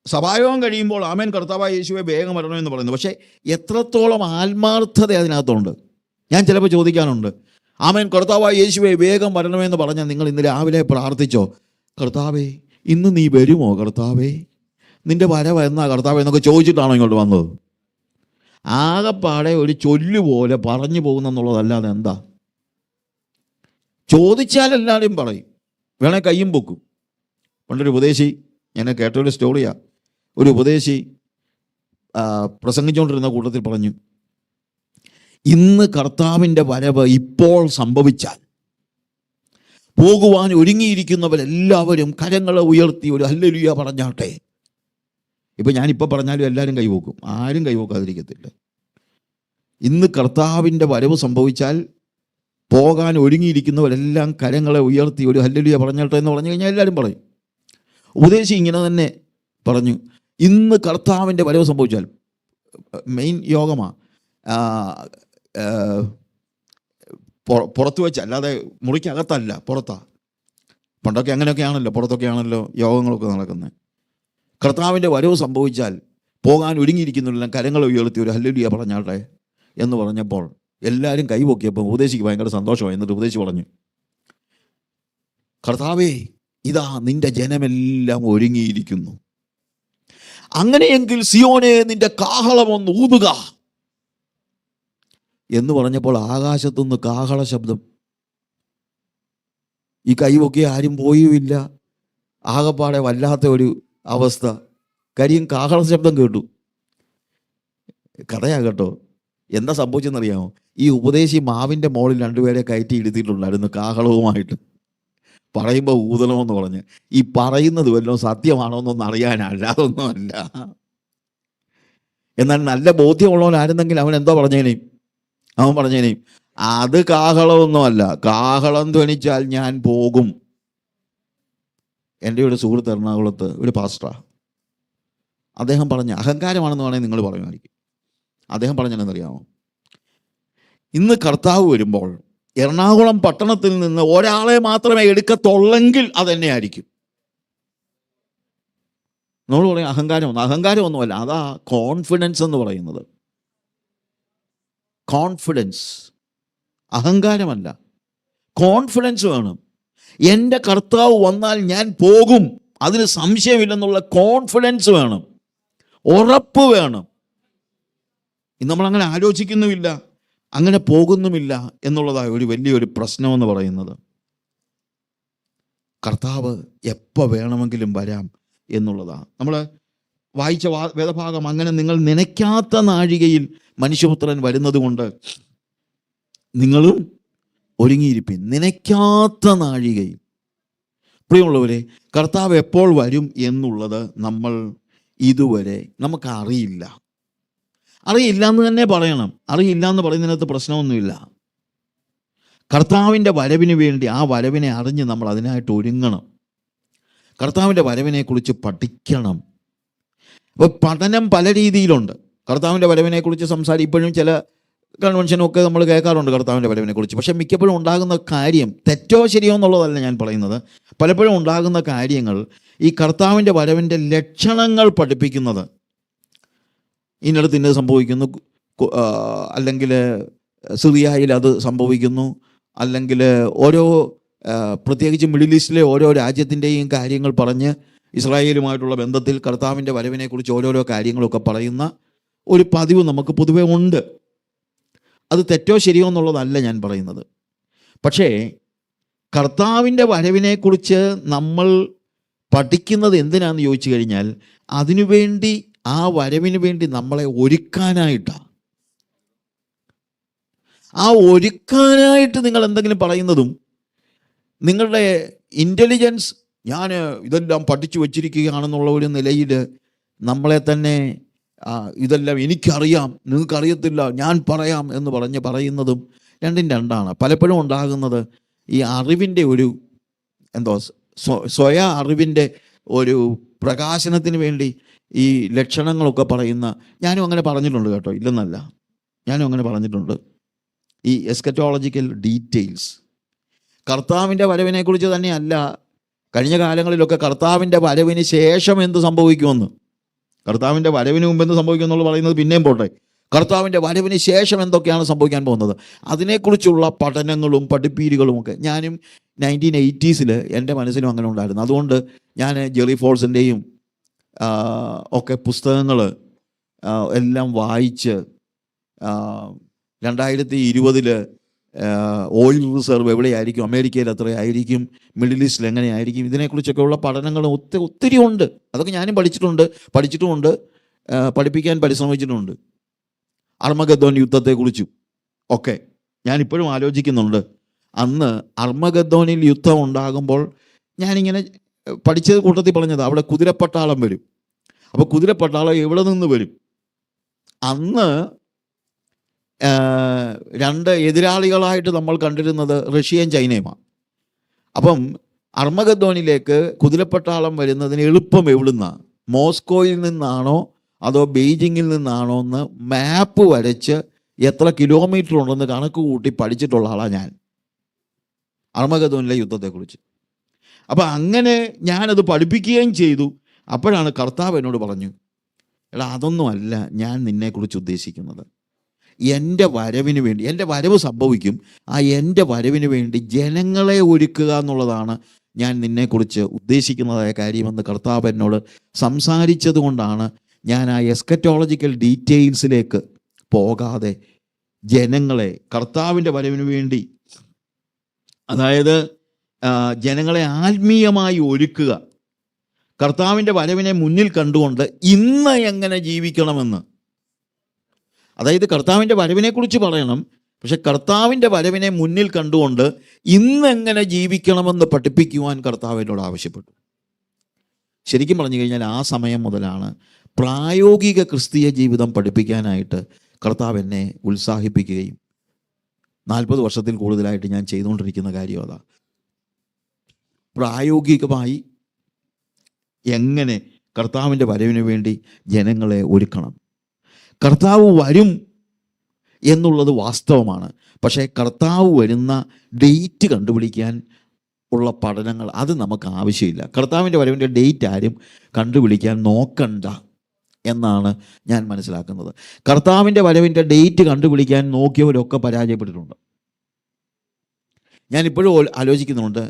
സഭായോഗം കഴിയുമ്പോൾ ആമേൻ കർത്താവായ യേശുവേ വേഗം വരണമെന്ന് പറയുന്നു. പക്ഷേ എത്രത്തോളം ആത്മാർത്ഥത അതിനകത്തുണ്ട്? ഞാൻ ചിലപ്പോൾ ചോദിക്കാനുണ്ട്, ആമേൻ കർത്താവായ യേശുവേ വേഗം വരണമെന്ന് പറഞ്ഞാൽ നിങ്ങൾ ഇന്ന് രാവിലെ പ്രാർത്ഥിച്ചോ, കർത്താവേ ഇന്ന് നീ വരുമോ, കർത്താവേ നിൻ്റെ വരവ് എന്നാ കർത്താവേ എന്നൊക്കെ ചോദിച്ചിട്ടാണോ ഇങ്ങോട്ട് വന്നത്? ആകെപ്പാടെ ഒരു ചൊല്ലുപോലെ പറഞ്ഞു പോകുന്നെന്നുള്ളതല്ലാതെ എന്താ? ചോദിച്ചാൽ എല്ലാവരും പറയും, വേണേൽ കയ്യും പൊക്കും. പണ്ടൊരു ഉപദേശി, ഞാൻ കേട്ടൊരു സ്റ്റോറിയാ, ഒരു ഉപദേശി പ്രസംഗിച്ചുകൊണ്ടിരുന്ന കൂട്ടത്തിൽ പറഞ്ഞു, ഇന്ന് കർത്താവിൻ്റെ വരവ് ഇപ്പോൾ സംഭവിച്ചാൽ പോകുവാൻ ഒരുങ്ങിയിരിക്കുന്നവരെല്ലാവരും കരങ്ങളെ ഉയർത്തി ഒരു ഹല്ലേലൂയ പറഞ്ഞാട്ടെ. ഇപ്പം ഞാനിപ്പോൾ പറഞ്ഞാലും എല്ലാവരും കൈവോക്കും, ആരും കൈവോക്കാതിരിക്കത്തില്ല. ഇന്ന് കർത്താവിൻ്റെ വരവ് സംഭവിച്ചാൽ പോകാൻ ഒരുങ്ങിയിരിക്കുന്നവരെല്ലാം കരങ്ങളെ ഉയർത്തി ഒരു ഹല്ലേലൂയ പറഞ്ഞാട്ടെ എന്ന് പറഞ്ഞു കഴിഞ്ഞാൽ എല്ലാവരും പറയും. ഉപദേശി ഇങ്ങനെ തന്നെ പറഞ്ഞു, ഇന്ന് കർത്താവിൻ്റെ വരവ് സംഭവിച്ചാൽ, മെയിൻ യോഗമാണ്, പുറത്ത് വെച്ച്, അല്ലാതെ മുറിക്കകത്തല്ല, പുറത്താണ്. പണ്ടൊക്കെ അങ്ങനെയൊക്കെയാണല്ലോ, പുറത്തൊക്കെയാണല്ലോ യോഗങ്ങളൊക്കെ നടക്കുന്നത്. കർത്താവിൻ്റെ വരവ് സംഭവിച്ചാൽ പോകാൻ ഒരുങ്ങിയിരിക്കുന്നില്ല, കരങ്ങൾ ഉയർത്തി ഒരു ഹല്ലേലൂയ പറഞ്ഞാട്ടെ എന്ന് പറഞ്ഞപ്പോൾ എല്ലാവരും കൈപൊക്കിയപ്പോൾ ഉപദേശിക്ക് ഭയങ്കര സന്തോഷമായി. എന്നിട്ട് ഉപദേശി പറഞ്ഞു, കർത്താവേ ഇതാ നിന്റെ ജനമെല്ലാം ഒരുങ്ങിയിരിക്കുന്നു, അങ്ങനെയെങ്കിൽ സിയോനെ നിന്റെ കാഹളമൊന്ന് ഊതുക എന്ന് പറഞ്ഞപ്പോൾ ആകാശത്തുനിന്ന് കാഹള ശബ്ദം. ഈ കൈവൊക്കെ ആരും പോയുമില്ല, ആകപ്പാടെ വല്ലാത്ത ഒരു അവസ്ഥ. കാര്യം കാഹള ശബ്ദം കേട്ടു. കഥയാ കേട്ടോ. എന്താ സംഭവിച്ചെന്നറിയാമോ? ഈ ഉപദേശി മാവിൻ്റെ മുകളിൽ 2 പേരെ കയറ്റി ഇരുത്തിയിട്ടുണ്ടായിരുന്നു കാഹളവുമായിട്ട്. പറയുമ്പോൾ ഊതണമെന്ന് പറഞ്ഞ്, ഈ പറയുന്നത് വല്ലതും സത്യമാണോ എന്നൊന്നും അറിയാനല്ല, അതൊന്നുമല്ല. എന്നാൽ നല്ല ബോധ്യമുള്ളവനായിരുന്നെങ്കിൽ അവൻ എന്തോ പറഞ്ഞേനേയും, അവൻ പറഞ്ഞേനേയും അത് കാഹളമൊന്നുമല്ല, കാഹളം ധ്വനിച്ചാൽ ഞാൻ പോകും. എൻ്റെ ഒരു സുഹൃത്ത് എറണാകുളത്ത് ഒരു പാസ്റ്ററാ. അദ്ദേഹം പറഞ്ഞ അഹങ്കാരമാണെന്ന് വേണമെങ്കിൽ നിങ്ങൾ പറയുമായിരിക്കും. അദ്ദേഹം പറഞ്ഞെന്നറിയാമോ? ഇന്ന് കർത്താവ് വരുമ്പോൾ എറണാകുളം പട്ടണത്തിൽ നിന്ന് ഒരാളെ മാത്രമേ എടുക്കത്തുള്ളെങ്കിൽ അതെന്നെ ആയിരിക്കും. നമ്മൾ പറയും അഹങ്കാരമൊന്നുമല്ല, അതാ കോൺഫിഡൻസ് എന്ന് പറയുന്നത്. കോൺഫിഡൻസ്, അഹങ്കാരമല്ല, കോൺഫിഡൻസ് വേണം. എൻ്റെ കർത്താവ് വന്നാൽ ഞാൻ പോകും, അതിന് സംശയമില്ലെന്നുള്ള കോൺഫിഡൻസ് വേണം, ഉറപ്പ് വേണം. ഇന്ന് നമ്മളങ്ങനെ ആലോചിക്കുന്നുമില്ല, അങ്ങനെ പോകുന്നുമില്ല എന്നുള്ളതായ ഒരു വലിയൊരു പ്രശ്നമെന്ന് പറയുന്നത്. കർത്താവ് എപ്പോൾ വേണമെങ്കിലും വരാം എന്നുള്ളതാണ്. നമ്മൾ വായിച്ച വേദഭാഗം അങ്ങനെ നിങ്ങൾ നനയ്ക്കാത്ത നാഴികയിൽ മനുഷ്യപുത്രൻ വരുന്നത് കൊണ്ട് നിങ്ങളും ഒരുങ്ങിയിരിപ്പിൻ. നനയ്ക്കാത്ത നാഴികയിൽ. പ്രിയമുള്ളവരെ, കർത്താവ് എപ്പോൾ വരും എന്നുള്ളത് നമ്മൾ ഇതുവരെ നമുക്കറിയില്ല. അറിയില്ല എന്ന് തന്നെ പറയണം. അറിയില്ല എന്ന് പറയുന്നതിനകത്ത് പ്രശ്നമൊന്നുമില്ല. കർത്താവിൻ്റെ വരവിന് വേണ്ടി ആ വരവിനെ അറിഞ്ഞ് നമ്മൾ അതിനായിട്ട് ഒരുങ്ങണം. കർത്താവിൻ്റെ വരവിനെക്കുറിച്ച് പഠിക്കണം. അപ്പോൾ പഠനം പല രീതിയിലുണ്ട്. കർത്താവിൻ്റെ വരവിനെക്കുറിച്ച് ഇപ്പോഴും ചില കൺവെൻഷനൊക്കെ നമ്മൾ കേൾക്കാറുണ്ട് കർത്താവിൻ്റെ വരവിനെക്കുറിച്ച്. പക്ഷേ മിക്കപ്പോഴും ഉണ്ടാകുന്ന കാര്യം തെറ്റോ ശരിയോ എന്നുള്ളതല്ല ഞാൻ പറയുന്നത്. പലപ്പോഴും ഉണ്ടാകുന്ന കാര്യങ്ങൾ ഈ കർത്താവിൻ്റെ വരവിൻ്റെ ലക്ഷണങ്ങൾ പഠിപ്പിക്കുന്നത്. ഇന്നടത്ത് ഇന്നത് സംഭവിക്കുന്നു, അല്ലെങ്കിൽ സിറിയയിൽ അത് സംഭവിക്കുന്നു, അല്ലെങ്കിൽ ഓരോ പ്രത്യേകിച്ച് മിഡിൽ ഈസ്റ്റിലെ ഓരോ രാജ്യത്തിൻ്റെയും കാര്യങ്ങൾ പറഞ്ഞ് ഇസ്രായേലുമായിട്ടുള്ള ബന്ധത്തിൽ കർത്താവിൻ്റെ വരവിനെക്കുറിച്ച് ഓരോരോ കാര്യങ്ങളൊക്കെ പറയുന്ന ഒരു പതിവ് നമുക്ക് പൊതുവേ ഉണ്ട്. അത് തെറ്റോ ശരിയോ എന്നുള്ളതല്ല ഞാൻ പറയുന്നത്. പക്ഷേ കർത്താവിൻ്റെ വരവിനെക്കുറിച്ച് നമ്മൾ പഠിക്കുന്നത് എന്തിനാണെന്ന് ചോദിച്ചു കഴിഞ്ഞാൽ അതിനുവേണ്ടി, ആ വരവിന് വേണ്ടി നമ്മളെ ഒരുക്കാനായിട്ടാണ്. ആ ഒരുക്കാനായിട്ട് നിങ്ങൾ എന്തെങ്കിലും പറയുന്നതും നിങ്ങളുടെ ഇൻ്റലിജൻസ്, ഞാൻ ഇതെല്ലാം പഠിച്ചു വച്ചിരിക്കുകയാണെന്നുള്ള ഒരു നിലയിൽ നമ്മളെ തന്നെ ഇതെല്ലാം എനിക്കറിയാം, നിങ്ങൾക്കറിയത്തില്ല, ഞാൻ പറയാം എന്ന് പറയുന്നതും രണ്ടും രണ്ടാണ്. പലപ്പോഴും ഉണ്ടാകുന്നത് ഈ അറിവിൻ്റെ ഒരു സ്വയ അറിവിൻ്റെ ഒരു പ്രകാശനത്തിന് വേണ്ടി ഈ ലക്ഷണങ്ങളൊക്കെ പറയുന്ന, ഞാനും അങ്ങനെ പറഞ്ഞിട്ടുണ്ട് കേട്ടോ, ഇല്ലെന്നല്ല, ഞാനും അങ്ങനെ പറഞ്ഞിട്ടുണ്ട്. ഈ എസ്കറ്റോളജിക്കൽ ഡീറ്റെയിൽസ് കർത്താവിൻ്റെ വരവിനെക്കുറിച്ച് തന്നെയല്ല. കഴിഞ്ഞ കാലങ്ങളിലൊക്കെ കർത്താവിൻ്റെ വരവിന് ശേഷം എന്ത് സംഭവിക്കുമെന്ന്, കർത്താവിൻ്റെ വരവിന് മുമ്പ് എന്ത് സംഭവിക്കുമെന്നുള്ള പറയുന്നത് പിന്നെയും പോട്ടെ, കർത്താവിൻ്റെ വരവിന് ശേഷം എന്തൊക്കെയാണ് സംഭവിക്കാൻ പോകുന്നത് അതിനെക്കുറിച്ചുള്ള പഠനങ്ങളും പഠിപ്പീരുകളും ഒക്കെ ഞാനും 1980s എൻ്റെ മനസ്സിലും അങ്ങനെ ഉണ്ടായിരുന്നു. അതുകൊണ്ട് ഞാൻ ജെറി ഫോൾസിൻ്റെയും ഒക്കെ പുസ്തകങ്ങൾ എല്ലാം വായിച്ച് 2020 ഓയിൽ റിസർവ് എവിടെയായിരിക്കും, അമേരിക്കയിൽ എത്രയായിരിക്കും, മിഡിൽ ഈസ്റ്റിൽ എങ്ങനെയായിരിക്കും, ഇതിനെക്കുറിച്ചൊക്കെയുള്ള പഠനങ്ങൾ ഒത്തിരി ഉണ്ട്. അതൊക്കെ ഞാനും പഠിച്ചിട്ടുമുണ്ട്, പഠിപ്പിക്കാൻ പരിശ്രമിച്ചിട്ടുമുണ്ട്. അർമഗദ്ദോൻ യുദ്ധത്തെക്കുറിച്ചും ഒക്കെ ഞാനിപ്പോഴും ആലോചിക്കുന്നുണ്ട്. അന്ന് അർമഗദ്ദോനിൽ യുദ്ധം ഉണ്ടാകുമ്പോൾ ഞാനിങ്ങനെ പഠിച്ചത് കൂട്ടത്തിൽ പറഞ്ഞത് അവിടെ കുതിരപ്പട്ടാളം വരും. അപ്പോൾ കുതിരപ്പട്ടാളം എവിടെ നിന്ന് വരും? അന്ന് രണ്ട് എതിരാളികളായിട്ട് നമ്മൾ കണ്ടിരുന്നത് റഷ്യയും ചൈനയുമാണ്. അപ്പം അർമഗദ്ദോനിലേക്ക് കുതിരപ്പട്ടാളം വരുന്നതിന് എളുപ്പം എവിടുന്നാണ്? മോസ്കോയിൽ നിന്നാണോ അതോ ബെയ്ജിങ്ങിൽ നിന്നാണോ എന്ന് മാപ്പ് വരച്ച് എത്ര കിലോമീറ്റർ ഉണ്ടെന്ന് കണക്ക് കൂട്ടി പഠിച്ചിട്ടുള്ള ആളാണ് ഞാൻ അർമഗദ്ദോനിലെ യുദ്ധത്തെക്കുറിച്ച്. അപ്പം അങ്ങനെ ഞാനത് പഠിപ്പിക്കുകയും ചെയ്തു. അപ്പോഴാണ് കർത്താവ് എന്നോട് പറഞ്ഞു, എടാ അതൊന്നുമല്ല ഞാൻ നിന്നെക്കുറിച്ച് ഉദ്ദേശിക്കുന്നത്. എൻ്റെ വരവിന് വേണ്ടി, എൻ്റെ വരവ് സംഭവിക്കും, ആ എൻ്റെ വരവിന് വേണ്ടി ജനങ്ങളെ ഒരുക്കുക എന്നുള്ളതാണ് ഞാൻ നിന്നെക്കുറിച്ച് ഉദ്ദേശിക്കുന്നതായ കാര്യമെന്ന് കർത്താവ് എന്നോട് സംസാരിച്ചത് കൊണ്ടാണ് ഞാൻ ആ എസ്കറ്റോളജിക്കൽ ഡീറ്റെയിൽസിലേക്ക് പോകാതെ ജനങ്ങളെ കർത്താവിൻ്റെ വരവിന് വേണ്ടി, അതായത് ജനങ്ങളെ ആത്മീയമായി ഒരുക്കുക, കർത്താവിൻ്റെ വരവിനെ മുന്നിൽ കണ്ടുകൊണ്ട് ഇന്ന് എങ്ങനെ ജീവിക്കണമെന്ന്, അതായത് കർത്താവിൻ്റെ വരവിനെക്കുറിച്ച് പറയണം, പക്ഷെ കർത്താവിൻ്റെ വരവിനെ മുന്നിൽ കണ്ടുകൊണ്ട് ഇന്നെങ്ങനെ ജീവിക്കണമെന്ന് പഠിപ്പിക്കുവാൻ കർത്താവിനോട് ആവശ്യപ്പെട്ടു. ശരിക്കും പറഞ്ഞു കഴിഞ്ഞാൽ ആ സമയം മുതലാണ് പ്രായോഗിക ക്രിസ്തീയ ജീവിതം പഠിപ്പിക്കാനായിട്ട് കർത്താവ് എന്നെ ഉത്സാഹിപ്പിക്കുകയും 40 വർഷത്തിൽ കൂടുതലായിട്ട് ഞാൻ ചെയ്തുകൊണ്ടിരിക്കുന്ന കാര്യം അതാ. പ്രായോഗികമായി എങ്ങനെ കർത്താവിൻ്റെ വരവിന് വേണ്ടി ജനങ്ങളെ ഒരുക്കണം. കർത്താവ് വരും എന്നുള്ളത് വാസ്തവമാണ്. പക്ഷേ കർത്താവ് വരുന്ന ഡേറ്റ് കണ്ടുപിടിക്കാൻ ഉള്ള പഠനങ്ങൾ അത് നമുക്ക് ആവശ്യമില്ല. കർത്താവിൻ്റെ വരവിൻ്റെ ഡേറ്റ് ആരും കണ്ടുപിടിക്കാൻ നോക്കണ്ട എന്നാണ് ഞാൻ മനസ്സിലാക്കുന്നത്. കർത്താവിൻ്റെ വരവിൻ്റെ ഡേറ്റ് കണ്ടുപിടിക്കാൻ നോക്കിയവരൊക്കെ പരാജയപ്പെട്ടിട്ടുണ്ട്. ഞാനിപ്പോഴും ആലോചിക്കുന്നുണ്ട്,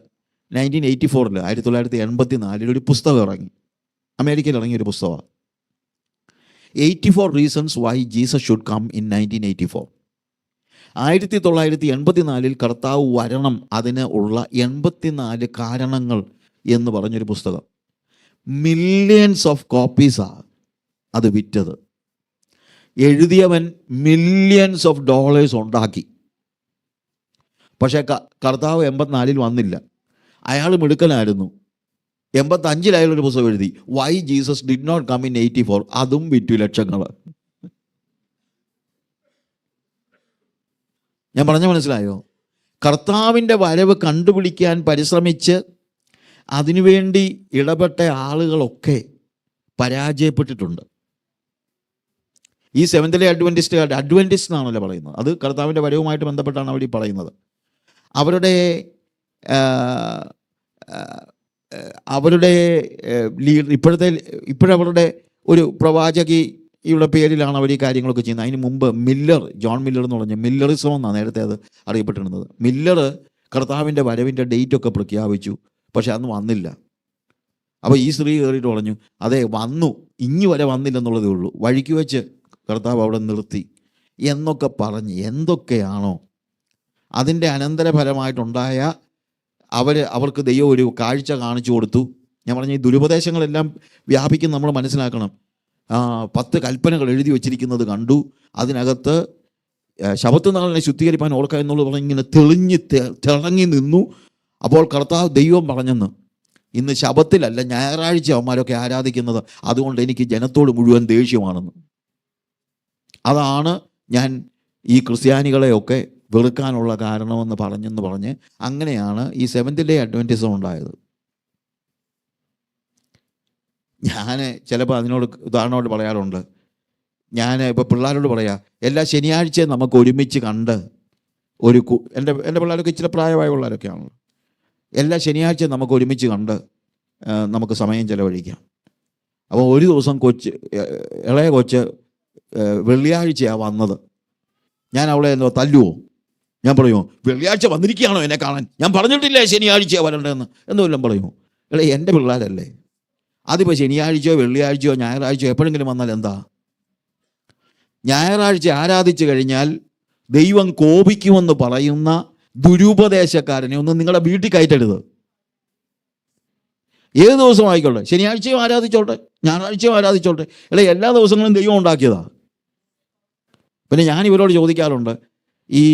1984 1984 ഒരു പുസ്തകം ഇറങ്ങി, അമേരിക്കയിൽ ഇറങ്ങിയൊരു പുസ്തകമാണ്, 84 Reasons Why Jesus Should Come in 1984. 1984 കർത്താവ് വരണം, അതിന് ഉള്ള 84 കാരണങ്ങൾ എന്ന് പറഞ്ഞൊരു പുസ്തകം. മില്യൺസ് ഓഫ് കോപ്പീസാണ് അത് വിറ്റത്. എഴുതിയവൻ millions of dollars ഉണ്ടാക്കി. പക്ഷേ കർത്താവ് 84 വന്നില്ല. അയാൾ മിടുക്കനായിരുന്നു. 85 അയാളൊരു പുസ്തകം എഴുതി, why Jesus did not come in 84. അതും വിറ്റു ലക്ഷങ്ങൾ. ഞാൻ പറഞ്ഞ മനസ്സിലായോ? കർത്താവിൻ്റെ വരവ് കണ്ടുപിടിക്കാൻ പരിശ്രമിച്ച് അതിനുവേണ്ടി ഇടപെട്ട ആളുകളൊക്കെ പരാജയപ്പെട്ടിട്ടുണ്ട്. ഈ സെവൻത് ഡേ അഡ്വൻറ്റിസ്റ്റ് എന്നാണല്ലോ പറയുന്നത്. അത് കർത്താവിൻ്റെ വരവുമായിട്ട് ബന്ധപ്പെട്ടാണ് അവർ പറയുന്നത്. അവരുടെ ഇപ്പോഴവരുടെ ഒരു പ്രവാചകിയുടെ പേരിലാണ് അവർ ഈ കാര്യങ്ങളൊക്കെ ചെയ്യുന്നത്. അതിന് മുമ്പ് ജോൺ മില്ലർ എന്ന് പറഞ്ഞ മില്ലറിസം എന്നാണ് നേരത്തെ അത് അറിയപ്പെട്ടിരുന്നത്. മില്ലർ കർത്താവിൻ്റെ വരവിൻ്റെ ഡേറ്റൊക്കെ പ്രഖ്യാപിച്ചു, പക്ഷെ അന്ന് വന്നില്ല. അപ്പോൾ ഈ സ്ത്രീ കയറിയിട്ട് പറഞ്ഞു, അതെ വന്നു, ഇനി വരെ വന്നില്ലെന്നുള്ളതേ ഉള്ളൂ, വഴിക്ക് വെച്ച് കർത്താവ് അവിടെ നിർത്തി എന്നൊക്കെ പറഞ്ഞ് എന്തൊക്കെയാണോ അതിൻ്റെ അനന്തരഫലമായിട്ടുണ്ടായ അവർക്ക് ദൈവം ഒരു കാഴ്ച കാണിച്ചു കൊടുത്തു. ഞാൻ പറഞ്ഞ ഈ ദുരുപദേശങ്ങളെല്ലാം വ്യാപിക്കും, നമ്മൾ മനസ്സിലാക്കണം. 10 കൽപ്പനകൾ എഴുതി വച്ചിരിക്കുന്നത് കണ്ടു. അതിനകത്ത് ശബത്ത് നാളിനെ ശുദ്ധീകരിപ്പാൻ ഓർക്കുക എന്നുള്ളത് പറഞ്ഞ് ഇങ്ങനെ തിളങ്ങി നിന്നു. അപ്പോൾ ദൈവം പറഞ്ഞെന്ന്, ഇന്ന് ശബത്തിലല്ല ഞായറാഴ്ച അവന്മാരൊക്കെ ആരാധിക്കുന്നത്, അതുകൊണ്ട് എനിക്ക് ജനത്തോട് മുഴുവൻ ദേഷ്യമാണെന്ന്. അതാണ് ഞാൻ ഈ ക്രിസ്ത്യാനികളെയൊക്കെ വെറുക്കാനുള്ള കാരണമെന്ന് പറഞ്ഞ് അങ്ങനെയാണ് ഈ സെവൻത് ഡേ അഡ്വൻറ്റിസം ഉണ്ടായത്. ഞാൻ ചിലപ്പോൾ അതിനോട് ഉദാഹരണമായിട്ട് പറയാറുണ്ട്. ഞാൻ ഇപ്പോൾ പിള്ളേരോട് പറയാം, എല്ലാ ശനിയാഴ്ചയും നമുക്ക് ഒരുമിച്ച് കണ്ട് എൻ്റെ പിള്ളേരൊക്കെ ഇച്ചിരി പ്രായമായ പിള്ളേരൊക്കെയാണല്ലോ, എല്ലാ ശനിയാഴ്ചയും നമുക്ക് ഒരുമിച്ച് കണ്ട് നമുക്ക് സമയം ചിലവഴിക്കാം. അപ്പോൾ ഒരു ദിവസം ഇളയ കൊച്ച് വെള്ളിയാഴ്ചയാണ് വന്നത്. ഞാൻ അവളെ തല്ലുവോ? ഞാൻ പറയുമോ വെള്ളിയാഴ്ച വന്നിരിക്കുകയാണോ എന്നെ കാണാൻ? ഞാൻ പറഞ്ഞിട്ടില്ലേ ശനിയാഴ്ചയോ വരണ്ടെന്ന് എന്നെല്ലാം പറയുമോ? എൻ്റെ പിള്ളേരല്ലേ, അതിപ്പോൾ ശനിയാഴ്ചയോ വെള്ളിയാഴ്ചയോ ഞായറാഴ്ചയോ എപ്പോഴെങ്കിലും വന്നാൽ എന്താ? ഞായറാഴ്ച ആരാധിച്ചു കഴിഞ്ഞാൽ ദൈവം കോപിക്കുമെന്ന് പറയുന്ന ദുരുപദേശക്കാരനെ ഒന്നും നിങ്ങളുടെ വീട്ടിൽ കയറ്റരുത്. ഏത് ദിവസം ആയിക്കോട്ടെ, ശനിയാഴ്ചയും ആരാധിച്ചോട്ടെ, ഞായറാഴ്ചയും ആരാധിച്ചോട്ടെ. എല്ലാ ദിവസങ്ങളും ദൈവം ഉണ്ടാക്കിയതാ. പിന്നെ ഞാൻ ഇവരോട് ചോദിക്കാറുണ്ട്, ഈ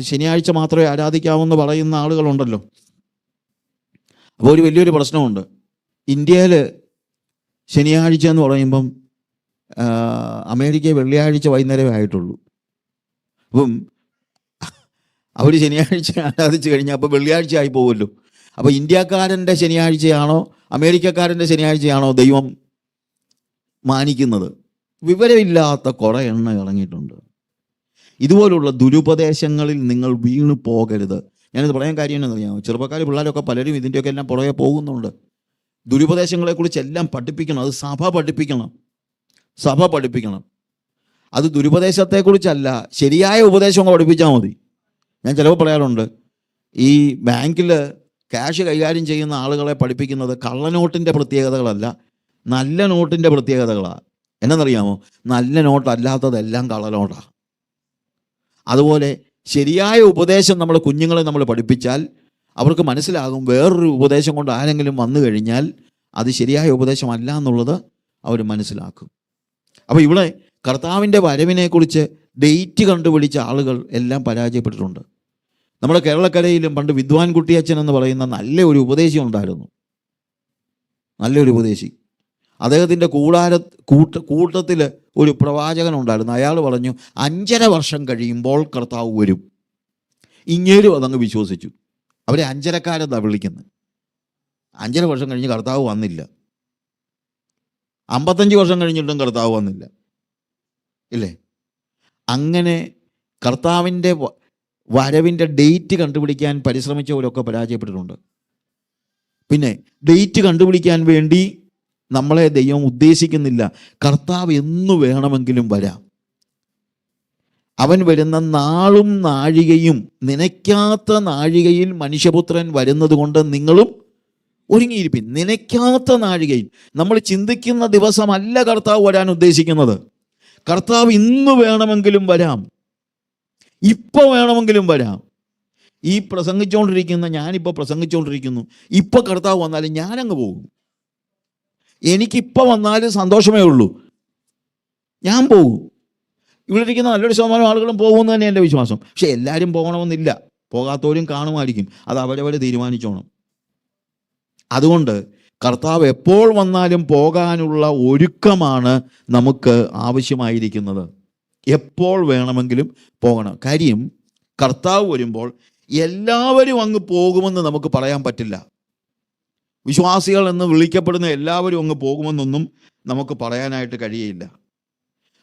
ശനിയാഴ്ച മാത്രമേ ആരാധിക്കാവൂന്ന് പറയുന്ന ആളുകളുണ്ടല്ലോ. അപ്പോൾ ഒരു വലിയൊരു പ്രശ്നമുണ്ട്. ഇന്ത്യയിൽ ശനിയാഴ്ച എന്ന് പറയുമ്പം അമേരിക്ക വെള്ളിയാഴ്ച വൈകുന്നേരമേ ആയിട്ടുള്ളൂ. അപ്പം അവർ ശനിയാഴ്ച ആരാധിച്ചു കഴിഞ്ഞാൽ അപ്പോൾ വെള്ളിയാഴ്ച ആയി പോകുമല്ലോ. അപ്പോൾ ഇന്ത്യക്കാരൻ്റെ ശനിയാഴ്ചയാണോ അമേരിക്കക്കാരൻ്റെ ശനിയാഴ്ചയാണോ ദൈവം മാനിക്കുന്നത്? വിവരമില്ലാത്ത കുറേ എണ്ണ ഇറങ്ങിയിട്ടുണ്ട്. ഇതുപോലുള്ള ദുരുപദേശങ്ങളിൽ നിങ്ങൾ വീണു പോകരുത്. ഞാനിത് പറയാൻ കാര്യം എന്നറിയാമോ? ചെറുപ്പക്കാർ പിള്ളേരൊക്കെ പലരും ഇതിൻ്റെയൊക്കെ എല്ലാം പുറകെ പോകുന്നുണ്ട്. ദുരുപദേശങ്ങളെക്കുറിച്ചെല്ലാം പഠിപ്പിക്കണം. അത് സഭ പഠിപ്പിക്കണം. അത് ദുരുപദേശത്തെക്കുറിച്ചല്ല, ശരിയായ ഉപദേശം പഠിപ്പിച്ചാൽ മതി. ഞാൻ ചിലപ്പോൾ പറയാറുണ്ട്, ഈ ബാങ്കിൽ ക്യാഷ് കൈകാര്യം ചെയ്യുന്ന ആളുകളെ പഠിപ്പിക്കുന്നത് കള്ളനോട്ടിൻ്റെ പ്രത്യേകതകളല്ല, നല്ല നോട്ടിൻ്റെ പ്രത്യേകതകളാണ്. എന്നറിയാമോ? നല്ല നോട്ടല്ലാത്തതെല്ലാം കള്ളനോട്ടാണ്. അതുപോലെ ശരിയായ ഉപദേശം നമ്മൾ കുഞ്ഞുങ്ങളെ പഠിപ്പിച്ചാൽ അവർക്ക് മനസ്സിലാകും, വേറൊരു ഉപദേശം കൊണ്ട് ആരെങ്കിലും വന്നു കഴിഞ്ഞാൽ അത് ശരിയായ ഉപദേശമല്ല എന്നുള്ളത് അവർ മനസ്സിലാക്കും. അപ്പോൾ ഇവിടെ കർത്താവിൻ്റെ വരവിനെക്കുറിച്ച് ഡേറ്റ് കണ്ടുപിടിച്ച ആളുകൾ എല്ലാം പരാജയപ്പെട്ടിട്ടുണ്ട്. നമ്മുടെ കേരളക്കരയിലും പണ്ട് വിദ്വാൻ കുട്ടിയച്ചൻ എന്ന് പറയുന്ന നല്ലൊരു ഉപദേശി ഉണ്ടായിരുന്നു. നല്ലൊരു ഉപദേശി. അദ്ദേഹത്തിൻ്റെ കൂട്ടത്തിൽ ഒരു പ്രവാചകൻ ഉണ്ടായിരുന്നു. അയാൾ പറഞ്ഞു 5.5 വർഷം കഴിയുമ്പോൾ കർത്താവ് വരും. ഇങ്ങേരും അതങ്ങ് വിശ്വസിച്ചു. അവരെ 5.5-കാരെന്താണ് വിളിക്കുന്നത്. 5.5 വർഷം കഴിഞ്ഞ് കർത്താവ് വന്നില്ല. 55 വർഷം കഴിഞ്ഞിട്ടും കർത്താവ് വന്നില്ല, ഇല്ലേ? അങ്ങനെ കർത്താവിൻ്റെ വരവിൻ്റെ ഡേറ്റ് കണ്ടുപിടിക്കാൻ പരിശ്രമിച്ചവരൊക്കെ പരാജയപ്പെട്ടിട്ടുണ്ട്. പിന്നെ ഡേറ്റ് കണ്ടുപിടിക്കാൻ വേണ്ടി നമ്മളെ ദൈവം ഉദ്ദേശിക്കുന്നില്ല. കർത്താവ് എന്നു വേണമെങ്കിലും വരാം. അവൻ വരുന്ന നാളും നാഴികയും നനയ്ക്കാത്ത നാഴികയിൽ മനുഷ്യപുത്രൻ വരുന്നത് കൊണ്ട് നിങ്ങളും ഒരുങ്ങിയിരിപ്പിൻ. നനയ്ക്കാത്ത നാഴികയിൽ. നമ്മൾ ചിന്തിക്കുന്ന ദിവസമല്ല കർത്താവ് വരാൻ ഉദ്ദേശിക്കുന്നത്. കർത്താവ് ഇന്ന് വേണമെങ്കിലും വരാം, ഇപ്പോൾ വേണമെങ്കിലും വരാം. ഞാനിപ്പോൾ പ്രസംഗിച്ചുകൊണ്ടിരിക്കുന്നു, ഇപ്പോൾ കർത്താവ് വന്നാലും ഞാനങ്ങ് പോകും. എനിക്കിപ്പോൾ വന്നാലും സന്തോഷമേ ഉള്ളൂ, ഞാൻ പോകും. ഇവിടെ ഇരിക്കുന്ന നല്ലൊരു ശതമാനം ആളുകളും പോകുമെന്ന് തന്നെ എൻ്റെ വിശ്വാസം. പക്ഷെ എല്ലാവരും പോകണമെന്നില്ല, പോകാത്തവരും കാണുമായിരിക്കും. അത് അവരവർ തീരുമാനിച്ചോണം. അതുകൊണ്ട് കർത്താവ് എപ്പോൾ വന്നാലും പോകാനുള്ള ഒരുക്കമാണ് നമുക്ക് ആവശ്യമായിരിക്കുന്നത്. എപ്പോൾ വേണമെങ്കിലും പോകണം. കാര്യം കർത്താവ് വരുമ്പോൾ എല്ലാവരും അങ്ങ് പോകുമെന്ന് നമുക്ക് പറയാൻ പറ്റില്ല. വിശ്വാസികൾ എന്ന് വിളിക്കപ്പെടുന്ന എല്ലാവരും അങ്ങ് പോകുമെന്നൊന്നും നമുക്ക് പറയാനായിട്ട് കഴിയില്ല.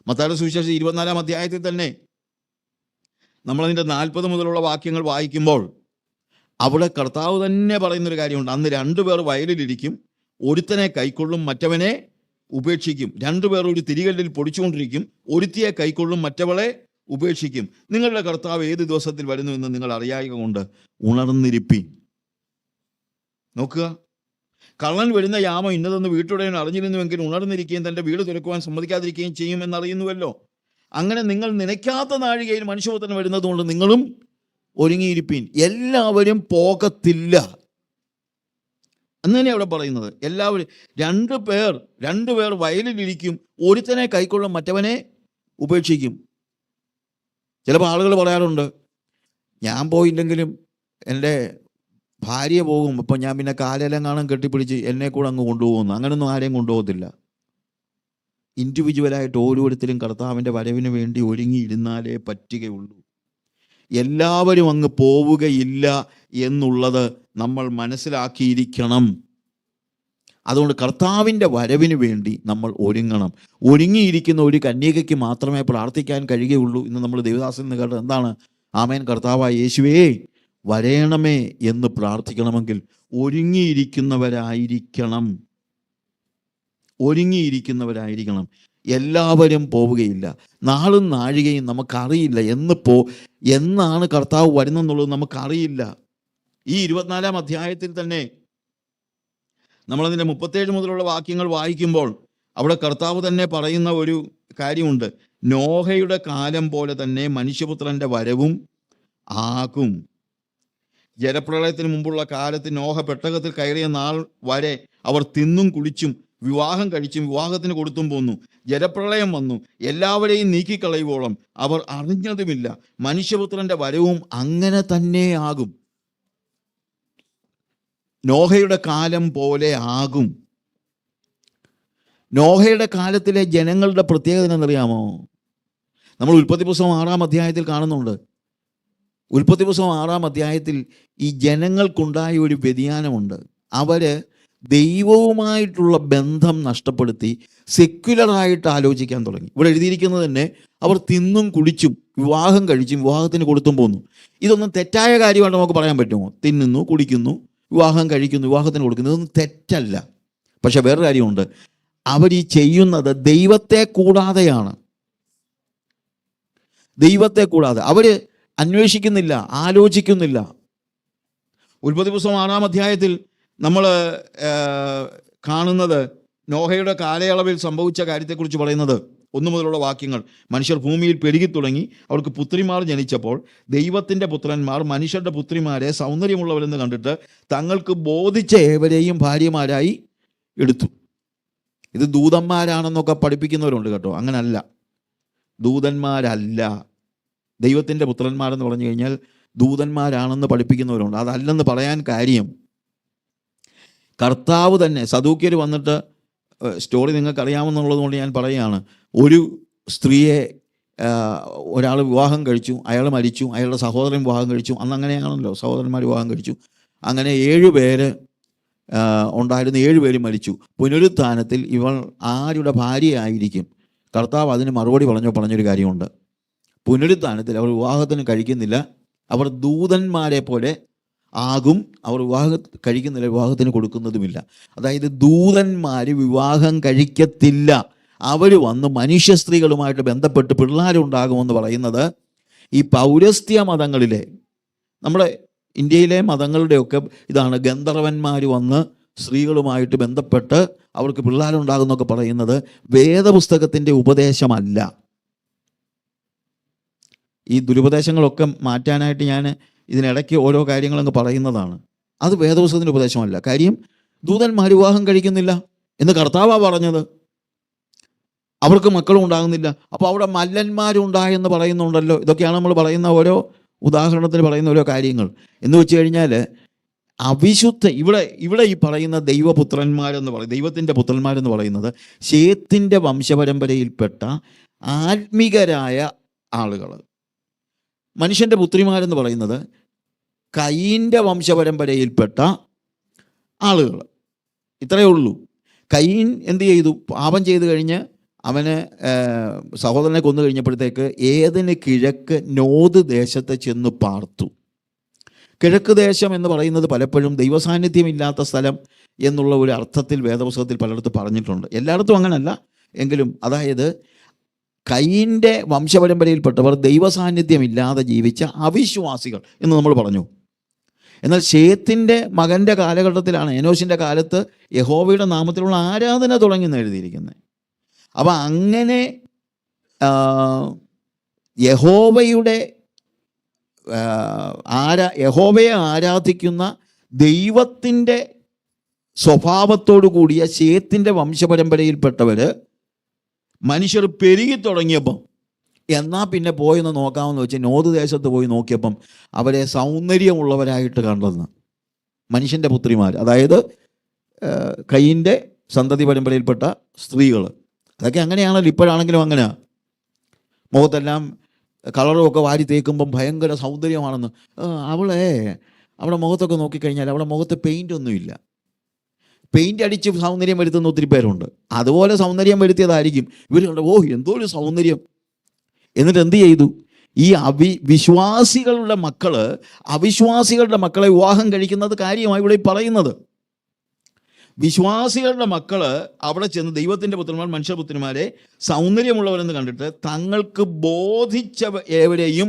മത്തായിയുടെ സുവിശേഷം 24-ാം അധ്യായത്തിൽ തന്നെ നമ്മളതിൻ്റെ 40 മുതലുള്ള വാക്യങ്ങൾ വായിക്കുമ്പോൾ അവിടെ കർത്താവ് തന്നെ പറയുന്നൊരു കാര്യമുണ്ട്. അന്ന് 2 പേർ വയലിലിരിക്കും, ഒരുത്തനെ കൈക്കൊള്ളും, മറ്റവനെ ഉപേക്ഷിക്കും. 2 പേർ ഒരു തിരികല്ലിൽ പൊടിച്ചുകൊണ്ടിരിക്കും, ഒരുത്തിയെ കൈക്കൊള്ളും, മറ്റവളെ ഉപേക്ഷിക്കും. നിങ്ങളുടെ കർത്താവ് ഏത് ദിവസത്തിൽ വരുന്നു എന്ന് നിങ്ങൾ അറിയായക കൊണ്ട് ഉണർന്നിരിപ്പീൻ. നോക്കുക, കള്ളൻ വരുന്ന യാമം ഇന്നതെന്ന് വീട്ടുടയൻ അറിഞ്ഞിരുന്നുവെങ്കിൽ ഉണർന്നിരിക്കുകയും തൻ്റെ വീട് തുറക്കുവാൻ സമ്മതിക്കാതിരിക്കുകയും ചെയ്യുമെന്നറിയുന്നുവല്ലോ. അങ്ങനെ നിങ്ങൾ നനയ്ക്കാത്ത നാഴികയിൽ മനുഷ്യപുത്രൻ വരുന്നത് കൊണ്ട് നിങ്ങളും ഒരുങ്ങിയിരിപ്പീൻ. എല്ലാവരും പോകത്തില്ല എന്ന് തന്നെ അവിടെ പറയുന്നത്. എല്ലാവരും 2 പേർ വയലിലിരിക്കും, ഒരുത്തനെ കൈക്കൊള്ളും, മറ്റവനെ ഉപേക്ഷിക്കും. ചിലപ്പോൾ ആളുകൾ പറയാറുണ്ട്, ഞാൻ പോയില്ലെങ്കിലും എൻ്റെ ഭാര്യ പോകും, അപ്പം ഞാൻ പിന്നെ കാലെല്ലാം കാണാൻ കെട്ടിപ്പിടിച്ച് എന്നെ കൂടെ അങ്ങ് കൊണ്ടുപോകുന്നു. അങ്ങനൊന്നും ആരെയും കൊണ്ടുപോകത്തില്ല. ഇൻഡിവിജ്വലായിട്ട് ഓരോരുത്തരും കർത്താവിൻ്റെ വരവിന് വേണ്ടി ഒരുങ്ങിയിരുന്നാലേ പറ്റുകയുള്ളൂ. എല്ലാവരും അങ്ങ് പോവുകയില്ല എന്നുള്ളത് നമ്മൾ മനസ്സിലാക്കിയിരിക്കണം. അതുകൊണ്ട് കർത്താവിൻ്റെ വരവിന് വേണ്ടി നമ്മൾ ഒരുങ്ങണം. ഒരുങ്ങിയിരിക്കുന്ന ഒരു കന്യകയ്ക്ക് മാത്രമേ പ്രാർത്ഥിക്കാൻ കഴിയുകയുള്ളൂ. ഇന്ന് നമ്മൾ ദേവദാസൻ എന്ന് കേട്ടത് എന്താണ്? ആമേൻ, കർത്താവായ യേശുവേ വരേണമേ എന്ന് പ്രാർത്ഥിക്കണമെങ്കിൽ ഒരുങ്ങിയിരിക്കുന്നവരായിരിക്കണം. എല്ലാവരും പോവുകയില്ല. നാളും നാഴികയും നമുക്കറിയില്ല. എന്നാണ് കർത്താവ് വരുന്നെന്നുള്ളത് നമുക്കറിയില്ല. ഈ 24-ാം അധ്യായത്തിൽ തന്നെ നമ്മളതിൻ്റെ 37 മുതലുള്ള വാക്യങ്ങൾ വായിക്കുമ്പോൾ അവിടെ കർത്താവ് തന്നെ പറയുന്ന ഒരു കാര്യമുണ്ട്. നോഹയുടെ കാലം പോലെ തന്നെ മനുഷ്യപുത്രൻ്റെ വരവും ആകും. ജലപ്രളയത്തിന് മുമ്പുള്ള കാലത്ത് നോഹ പെട്ടകത്തിൽ കയറിയ നാൾ വരെ അവർ തിന്നും കുളിച്ചും വിവാഹം കഴിച്ചും വിവാഹത്തിന് കൊടുത്തും പോന്നു. ജലപ്രളയം വന്നു, എല്ലാവരെയും നീക്കിക്കളയുവോളം അവർ അറിഞ്ഞതുമില്ല. മനുഷ്യപുത്രൻ്റെ വരവും അങ്ങനെ തന്നെ ആകും. നോഹയുടെ കാലം പോലെ ആകും. നോഹയുടെ കാലത്തിലെ ജനങ്ങളുടെ പ്രത്യേകത എന്നറിയാമോ? നമ്മൾ ഉൽപ്പത്തി പുസ്തകം 6-ാം അധ്യായത്തിൽ കാണുന്നുണ്ട്. ഉൽപ്പത്തി പുസ്തകം 6-ാം അധ്യായത്തിൽ ഈ ജനങ്ങൾക്കുണ്ടായ ഒരു വ്യതിയാനമുണ്ട്. അവർ ദൈവവുമായിട്ടുള്ള ബന്ധം നഷ്ടപ്പെടുത്തി സെക്യുലറായിട്ട് ആലോചിക്കാൻ തുടങ്ങി. ഇവിടെ എഴുതിയിരിക്കുന്നത് തന്നെ അവർ തിന്നും കുടിച്ചും വിവാഹം കഴിച്ചും വിവാഹത്തിന് കൊടുത്തും പോന്നു. ഇതൊന്നും തെറ്റായ കാര്യമായിട്ട് നമുക്ക് പറയാൻ പറ്റുമോ? തിന്നുന്നു, കുടിക്കുന്നു, വിവാഹം കഴിക്കുന്നു, വിവാഹത്തിന് കൊടുക്കുന്നു, ഇതൊന്നും തെറ്റല്ല. പക്ഷെ വേറൊരു കാര്യമുണ്ട്, അവർ ഈ ചെയ്യുന്നത് ദൈവത്തെ കൂടാതെയാണ്. ദൈവത്തെ കൂടാതെ അവർ അന്വേഷിക്കുന്നില്ല, ആലോചിക്കുന്നില്ല. ഉൽപ്പത്തി പുസ്തകം 6-ാം അധ്യായത്തിൽ നമ്മൾ കാണുന്നത് നോഹയുടെ കാലയളവിൽ സംഭവിച്ച കാര്യത്തെക്കുറിച്ച് പറയുന്നത് 1 മുതലുള്ള വാക്യങ്ങൾ. മനുഷ്യർ ഭൂമിയിൽ പെരുകി തുടങ്ങി, അവർക്ക് പുത്രിമാർ ജനിച്ചപ്പോൾ ദൈവത്തിൻ്റെ പുത്രന്മാർ മനുഷ്യരുടെ പുത്രിമാരെ സൗന്ദര്യമുള്ളവരെന്ന് കണ്ടിട്ട് തങ്ങൾക്ക് ബോധിച്ച ഏവരെയും ഭാര്യമാരായി എടുത്തു. ഇത് ദൂതന്മാരാണെന്നൊക്കെ പഠിപ്പിക്കുന്നവരുണ്ട് കേട്ടോ. അങ്ങനല്ല, ദൂതന്മാരല്ല. ദൈവത്തിൻ്റെ പുത്രന്മാരെന്ന് പറഞ്ഞു കഴിഞ്ഞാൽ ദൂതന്മാരാണെന്ന് പഠിപ്പിക്കുന്നവരുണ്ട്. അതല്ലെന്ന് പറയാൻ കാര്യം, കർത്താവ് തന്നെ സദൂക്യർ വന്നിട്ട്, സ്റ്റോറി നിങ്ങൾക്കറിയാമെന്നുള്ളത് കൊണ്ട് ഞാൻ പറയുകയാണ്, ഒരു സ്ത്രീയെ ഒരാൾ വിവാഹം കഴിച്ചു, അയാൾ മരിച്ചു, അയാളുടെ സഹോദരൻ വിവാഹം കഴിച്ചു. അന്ന് അങ്ങനെയാണല്ലോ, സഹോദരന്മാർ വിവാഹം കഴിച്ചു. അങ്ങനെ 7 പേര് ഉണ്ടായിരുന്ന 7 പേര് മരിച്ചു. പുനരുത്ഥാനത്തിൽ ഇവൾ ആരുടെ ഭാര്യയായിരിക്കും? കർത്താവ് അതിന് മറുപടി പറഞ്ഞൊരു കാര്യമുണ്ട്. പുനരുത്ഥാനത്തിൽ അവർ വിവാഹത്തിന് കഴിക്കുന്നില്ല, അവർ ദൂതന്മാരെ പോലെ ആകും. അവർ വിവാഹം കഴിക്കുന്നില്ല, വിവാഹത്തിന് കൊടുക്കുന്നതുമില്ല. അതായത് ദൂതന്മാർ വിവാഹം കഴിക്കത്തില്ല. അവർ വന്ന് മനുഷ്യ സ്ത്രീകളുമായിട്ട് ബന്ധപ്പെട്ട് പിള്ളേരുണ്ടാകുമെന്ന് പറയുന്നത് ഈ പൗരസ്ത്യ മതങ്ങളിലെ, നമ്മുടെ ഇന്ത്യയിലെ മതങ്ങളുടെയൊക്കെ ഇതാണ്. ഗന്ധർവന്മാർ വന്ന് സ്ത്രീകളുമായിട്ട് ബന്ധപ്പെട്ട് അവർക്ക് പിള്ളേരുണ്ടാകുന്നൊക്കെ പറയുന്നത് വേദപുസ്തകത്തിൻ്റെ ഉപദേശമല്ല. ഈ ദുരുപദേശങ്ങളൊക്കെ മാറ്റാനായിട്ട് ഞാൻ ഇതിനിടയ്ക്ക് ഓരോ കാര്യങ്ങളങ്ങ് പറയുന്നതാണ്. അത് വേദപുസ്തകത്തിൻ്റെ ഉപദേശമല്ല. കാര്യം ദൂതന്മാർ വിവാഹം കഴിക്കുന്നില്ല, എന്ന് കർത്താവാണ് പറഞ്ഞത്. അവർക്ക് മക്കളും ഉണ്ടാകുന്നില്ല. അപ്പോൾ അവിടെ മല്ലന്മാരുണ്ടായെന്ന് പറയുന്നുണ്ടല്ലോ. ഇതൊക്കെയാണ് നമ്മൾ പറയുന്ന ഓരോ ഉദാഹരണത്തിന് പറയുന്ന ഓരോ കാര്യങ്ങൾ. എന്ന് വെച്ച് കഴിഞ്ഞാൽ അവിശുദ്ധ ഇവിടെ ഈ പറയുന്ന ദൈവപുത്രന്മാരെന്ന് പറയും, ദൈവത്തിൻ്റെ പുത്രന്മാരെന്ന് പറയുന്നത് ശേത്തിൻ്റെ വംശപരമ്പരയിൽപ്പെട്ട ആത്മികരായ ആളുകൾ. മനുഷ്യൻ്റെ പുത്രിമാരെന്ന് പറയുന്നത് കയീൻ്റെ വംശപരമ്പരയിൽപ്പെട്ട ആളുകൾ. ഇത്രയേ ഉള്ളൂ. കയീൻ എന്ത് ചെയ്തു? പാപം ചെയ്തു കഴിഞ്ഞ് അവന് സഹോദരനെ കൊന്നു കഴിഞ്ഞപ്പോഴത്തേക്ക് ഏതിന് കിഴക്ക് നോദ് ദേശത്ത് ചെന്ന് പാർത്തു. കിഴക്ക് ദേശം എന്ന് പറയുന്നത് പലപ്പോഴും ദൈവസാന്നിധ്യമില്ലാത്ത സ്ഥലം എന്നുള്ള ഒരു അർത്ഥത്തിൽ വേദപുസ്തകത്തിൽ പലയിടത്തും പറഞ്ഞിട്ടുണ്ട്. എല്ലായിടത്തും അങ്ങനല്ല എങ്കിലും, അതായത് കയീൻ്റെ വംശപരമ്പരയിൽപ്പെട്ടവർ ദൈവസാന്നിധ്യമില്ലാതെ ജീവിച്ച അവിശ്വാസികൾ എന്ന് നമ്മൾ പറഞ്ഞു. എന്നാൽ ശേത്തിൻ്റെ മകൻ്റെ കാലഘട്ടത്തിലാണ്, എനോശിൻ്റെ കാലത്ത് യഹോവയുടെ നാമത്തിലുള്ള ആരാധന തുടങ്ങിയെന്ന് എഴുതിയിരിക്കുന്നത്. അപ്പം അങ്ങനെ യഹോവയെ ആരാധിക്കുന്ന ദൈവത്തിൻ്റെ സ്വഭാവത്തോടു കൂടിയ ശേത്തിൻ്റെ വംശപരമ്പരയിൽപ്പെട്ടവർ മനുഷ്യർ പെരുകി തുടങ്ങിയപ്പം എന്നാൽ പിന്നെ പോയെന്ന് നോക്കാമെന്ന് വെച്ച് നോദ് ദേശത്ത് പോയി നോക്കിയപ്പം അവരെ സൗന്ദര്യമുള്ളവരായിട്ട് കണ്ടെന്ന് മനുഷ്യൻ്റെ പുത്രിമാർ, അതായത് കയീൻ്റെ സന്തതി പരമ്പരയിൽപ്പെട്ട സ്ത്രീകൾ. അതൊക്കെ അങ്ങനെയാണല്ലോ, ഇപ്പോഴാണെങ്കിലും അങ്ങനെയാണ്. മുഖത്തെല്ലാം കളറുമൊക്കെ വാരി തേക്കുമ്പം ഭയങ്കര സൗന്ദര്യമാണെന്ന്. അവിടെ മുഖത്തൊക്കെ നോക്കിക്കഴിഞ്ഞാൽ അവിടെ മുഖത്ത് പെയിൻ്റൊന്നുമില്ല. പെയിൻ്റ് അടിച്ച് സൗന്ദര്യം വരുത്തുന്ന ഒത്തിരി പേരുണ്ട്. അതുപോലെ സൗന്ദര്യം വരുത്തിയതായിരിക്കും ഇവർ. എന്തോ ഒരു സൗന്ദര്യം. എന്നിട്ട് എന്ത് ചെയ്തു? ഈ വിശ്വാസികളുടെ മക്കള് അവിശ്വാസികളുടെ മക്കളെ വിവാഹം കഴിക്കുന്നത് കാര്യമായി ഇവിടെ പറയുന്നത്. വിശ്വാസികളുടെ മക്കള് അവിടെ ചെന്ന് ദൈവത്തിൻ്റെ പുത്രന്മാർ മനുഷ്യപുത്രന്മാരെ സൗന്ദര്യമുള്ളവരെന്ന് കണ്ടിട്ട് തങ്ങൾക്ക് ബോധിച്ച ഏവരെയും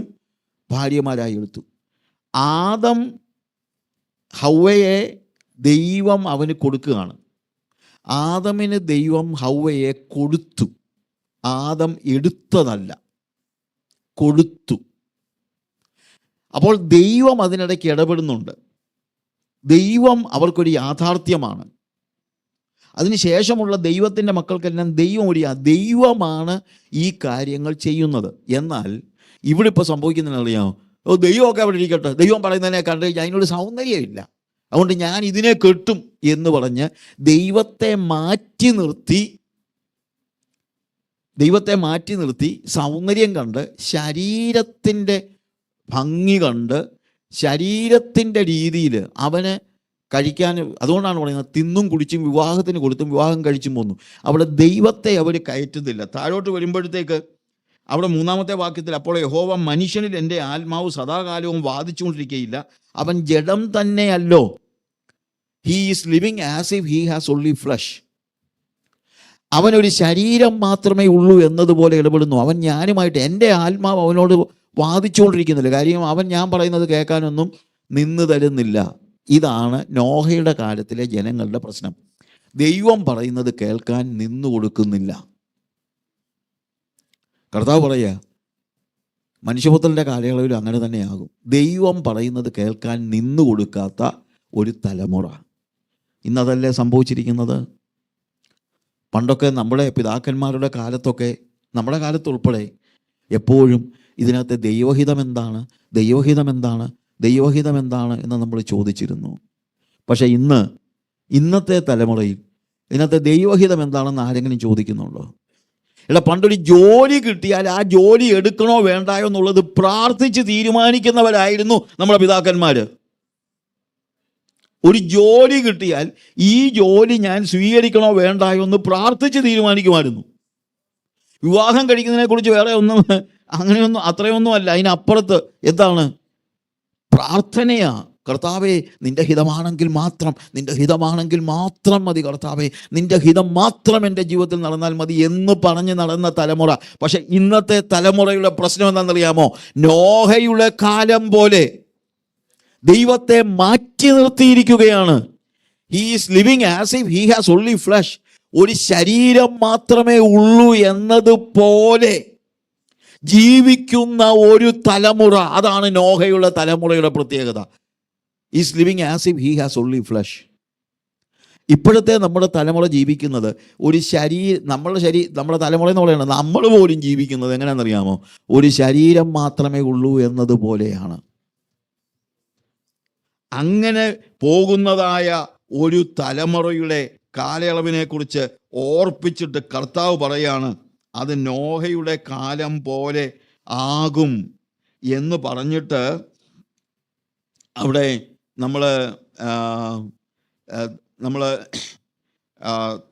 ഭാര്യമാരായി എടുത്തു. ആദം ഹൗവയെ ദൈവം അവന് കൊടുക്കുകയാണ്. ആദമിന് ദൈവം ഹൗവയെ കൊടുത്തു. ആദം എടുത്തതല്ല, കൊടുത്തു. അപ്പോൾ ദൈവം അതിനിടയ്ക്ക് ഇടപെടുന്നുണ്ട്. ദൈവം അവർക്കൊരു യാഥാർത്ഥ്യമാണ്. അതിനുശേഷമുള്ള ദൈവത്തിൻ്റെ മക്കൾക്കെല്ലാം ദൈവമാണ് ഈ കാര്യങ്ങൾ ചെയ്യുന്നത്. എന്നാൽ ഇവിടെ ഇപ്പോൾ സംഭവിക്കുന്നതിനറിയാമോ? ദൈവമൊക്കെ അവിടെ ഇരിക്കട്ടെ, ദൈവം പറയുന്നതിനെ കണ്ടു കഴിഞ്ഞാൽ അതിനൊരു സൗന്ദര്യമില്ല, അതുകൊണ്ട് ഞാൻ ഇതിനെ കെട്ടും എന്ന് പറഞ്ഞ് ദൈവത്തെ മാറ്റി നിർത്തി സൗന്ദര്യം കണ്ട്, ശരീരത്തിൻ്റെ ഭംഗി കണ്ട്, ശരീരത്തിൻ്റെ രീതിയിൽ അവന് കഴിക്കാൻ, അതുകൊണ്ടാണ് പറയുന്നത് തിന്നും കുടിച്ചും വിവാഹത്തിന് കൊടുത്തും വിവാഹം കഴിച്ചും പോന്നു. അവിടെ ദൈവത്തെ അവർ കയറ്റുന്നില്ല. താഴോട്ട് വരുമ്പോഴത്തേക്ക് അവിടെ 3-ാമത്തെ വാക്യത്തിൽ, അപ്പോൾ യഹോവ മനുഷ്യനിൽ എൻ്റെ ആത്മാവ് സദാകാലവും വാദിച്ചുകൊണ്ടിരിക്കുകയില്ല, അവൻ ജഡം തന്നെയല്ലോ. He is living as if he has only flesh. അവനൊരു ശരീരം മാത്രമേ ഉള്ളൂ എന്നതുപോലെ ഇടപെടുന്നു. അവൻ ഞാനുമായിട്ട്, എൻ്റെ ആത്മാവ് അവനോട് വാദിച്ചുകൊണ്ടിരിക്കുന്നില്ല. കാര്യം അവൻ ഞാൻ പറയുന്നത് കേൾക്കാനൊന്നും നിന്ന് തരുന്നില്ല. ഇതാണ് നോഹയുടെ കാലത്തിലെ ജനങ്ങളുടെ പ്രശ്നം. ദൈവം പറയുന്നത് കേൾക്കാൻ നിന്നു കൊടുക്കുന്നില്ല. കർത്താവ് പറയുക, മനുഷ്യപുത്രൻ്റെ കാലയളവിൽ അങ്ങനെ തന്നെയാകും. ദൈവം പറയുന്നത് കേൾക്കാൻ നിന്നു കൊടുക്കാത്ത ഒരു തലമുറ. ഇന്നതല്ലേ സംഭവിച്ചിരിക്കുന്നത്? പണ്ടൊക്കെ നമ്മുടെ പിതാക്കന്മാരുടെ കാലത്തൊക്കെ, നമ്മുടെ കാലത്തുൾപ്പെടെ എപ്പോഴും ഇതിനകത്ത് ദൈവഹിതം എന്താണ് എന്ന് നമ്മൾ ചോദിച്ചിരുന്നു. പക്ഷേ ഇന്നത്തെ തലമുറയിൽ ഇതിനകത്ത് ദൈവഹിതം എന്താണെന്ന് ആരെങ്കിലും ചോദിക്കുന്നുണ്ടോ? പണ്ടൊരു ജോലി കിട്ടിയാൽ ആ ജോലി എടുക്കണോ വേണ്ടായോ എന്നുള്ളത് പ്രാർത്ഥിച്ച് തീരുമാനിക്കുന്നവരായിരുന്നു നമ്മുടെ പിതാക്കന്മാർ. ഒരു ജോലി കിട്ടിയാൽ ഈ ജോലി ഞാൻ സ്വീകരിക്കണോ വേണ്ടായോ എന്ന് പ്രാർത്ഥിച്ച് തീരുമാനിക്കുമായിരുന്നു. വിവാഹം കഴിക്കുന്നതിനെ കുറിച്ച് വേറെ ഒന്നും അങ്ങനെയൊന്നും അത്രയൊന്നും അല്ല. അതിനപ്പുറത്ത് എന്താണ്? പ്രാർത്ഥനയാ. കർത്താവേ, നിൻ്റെ ഹിതമാണെങ്കിൽ മാത്രം മതി കർത്താവേ, നിൻ്റെ ഹിതം മാത്രം എൻ്റെ ജീവിതത്തിൽ നടന്നാൽ മതി എന്ന് പറഞ്ഞ് നടന്ന തലമുറ. പക്ഷെ ഇന്നത്തെ തലമുറയുടെ പ്രശ്നം എന്താണെന്നറിയാമോ? നോഹയുടെ കാലം പോലെ ദൈവത്തെ മാറ്റി നിർത്തിയിരിക്കുകയാണ്. He is living as if he has only flesh. ഒരു ശരീരം മാത്രമേ ഉള്ളൂ എന്നതുപോലെ ജീവിക്കുന്ന ഒരു തലമുറ. അതാണ് നോഹയുടെ തലമുറയുടെ പ്രത്യേകത. Is living as if he has only flesh. ഇപ്പോഴത്തെ നമ്മുടെ തലമുറ ജീവിക്കുന്നത് ഒരു നമ്മുടെ തലമുറ എന്ന് പറയുന്നത് നമ്മൾ പോലും ജീവിക്കുന്നത് എങ്ങനെയാണെന്നറിയാമോ? ഒരു ശരീരം മാത്രമേ ഉള്ളൂ എന്നതുപോലെയാണ്. അങ്ങനെ പോകുന്നതായ ഒരു തലമുറയുടെ കാലയളവിനെ കുറിച്ച് ഓർപ്പിച്ചിട്ട് കർത്താവ് പറയാണ്, അത് നോഹയുടെ കാലം പോലെ ആകും എന്ന് പറഞ്ഞിട്ട് അവിടെ നമ്മൾ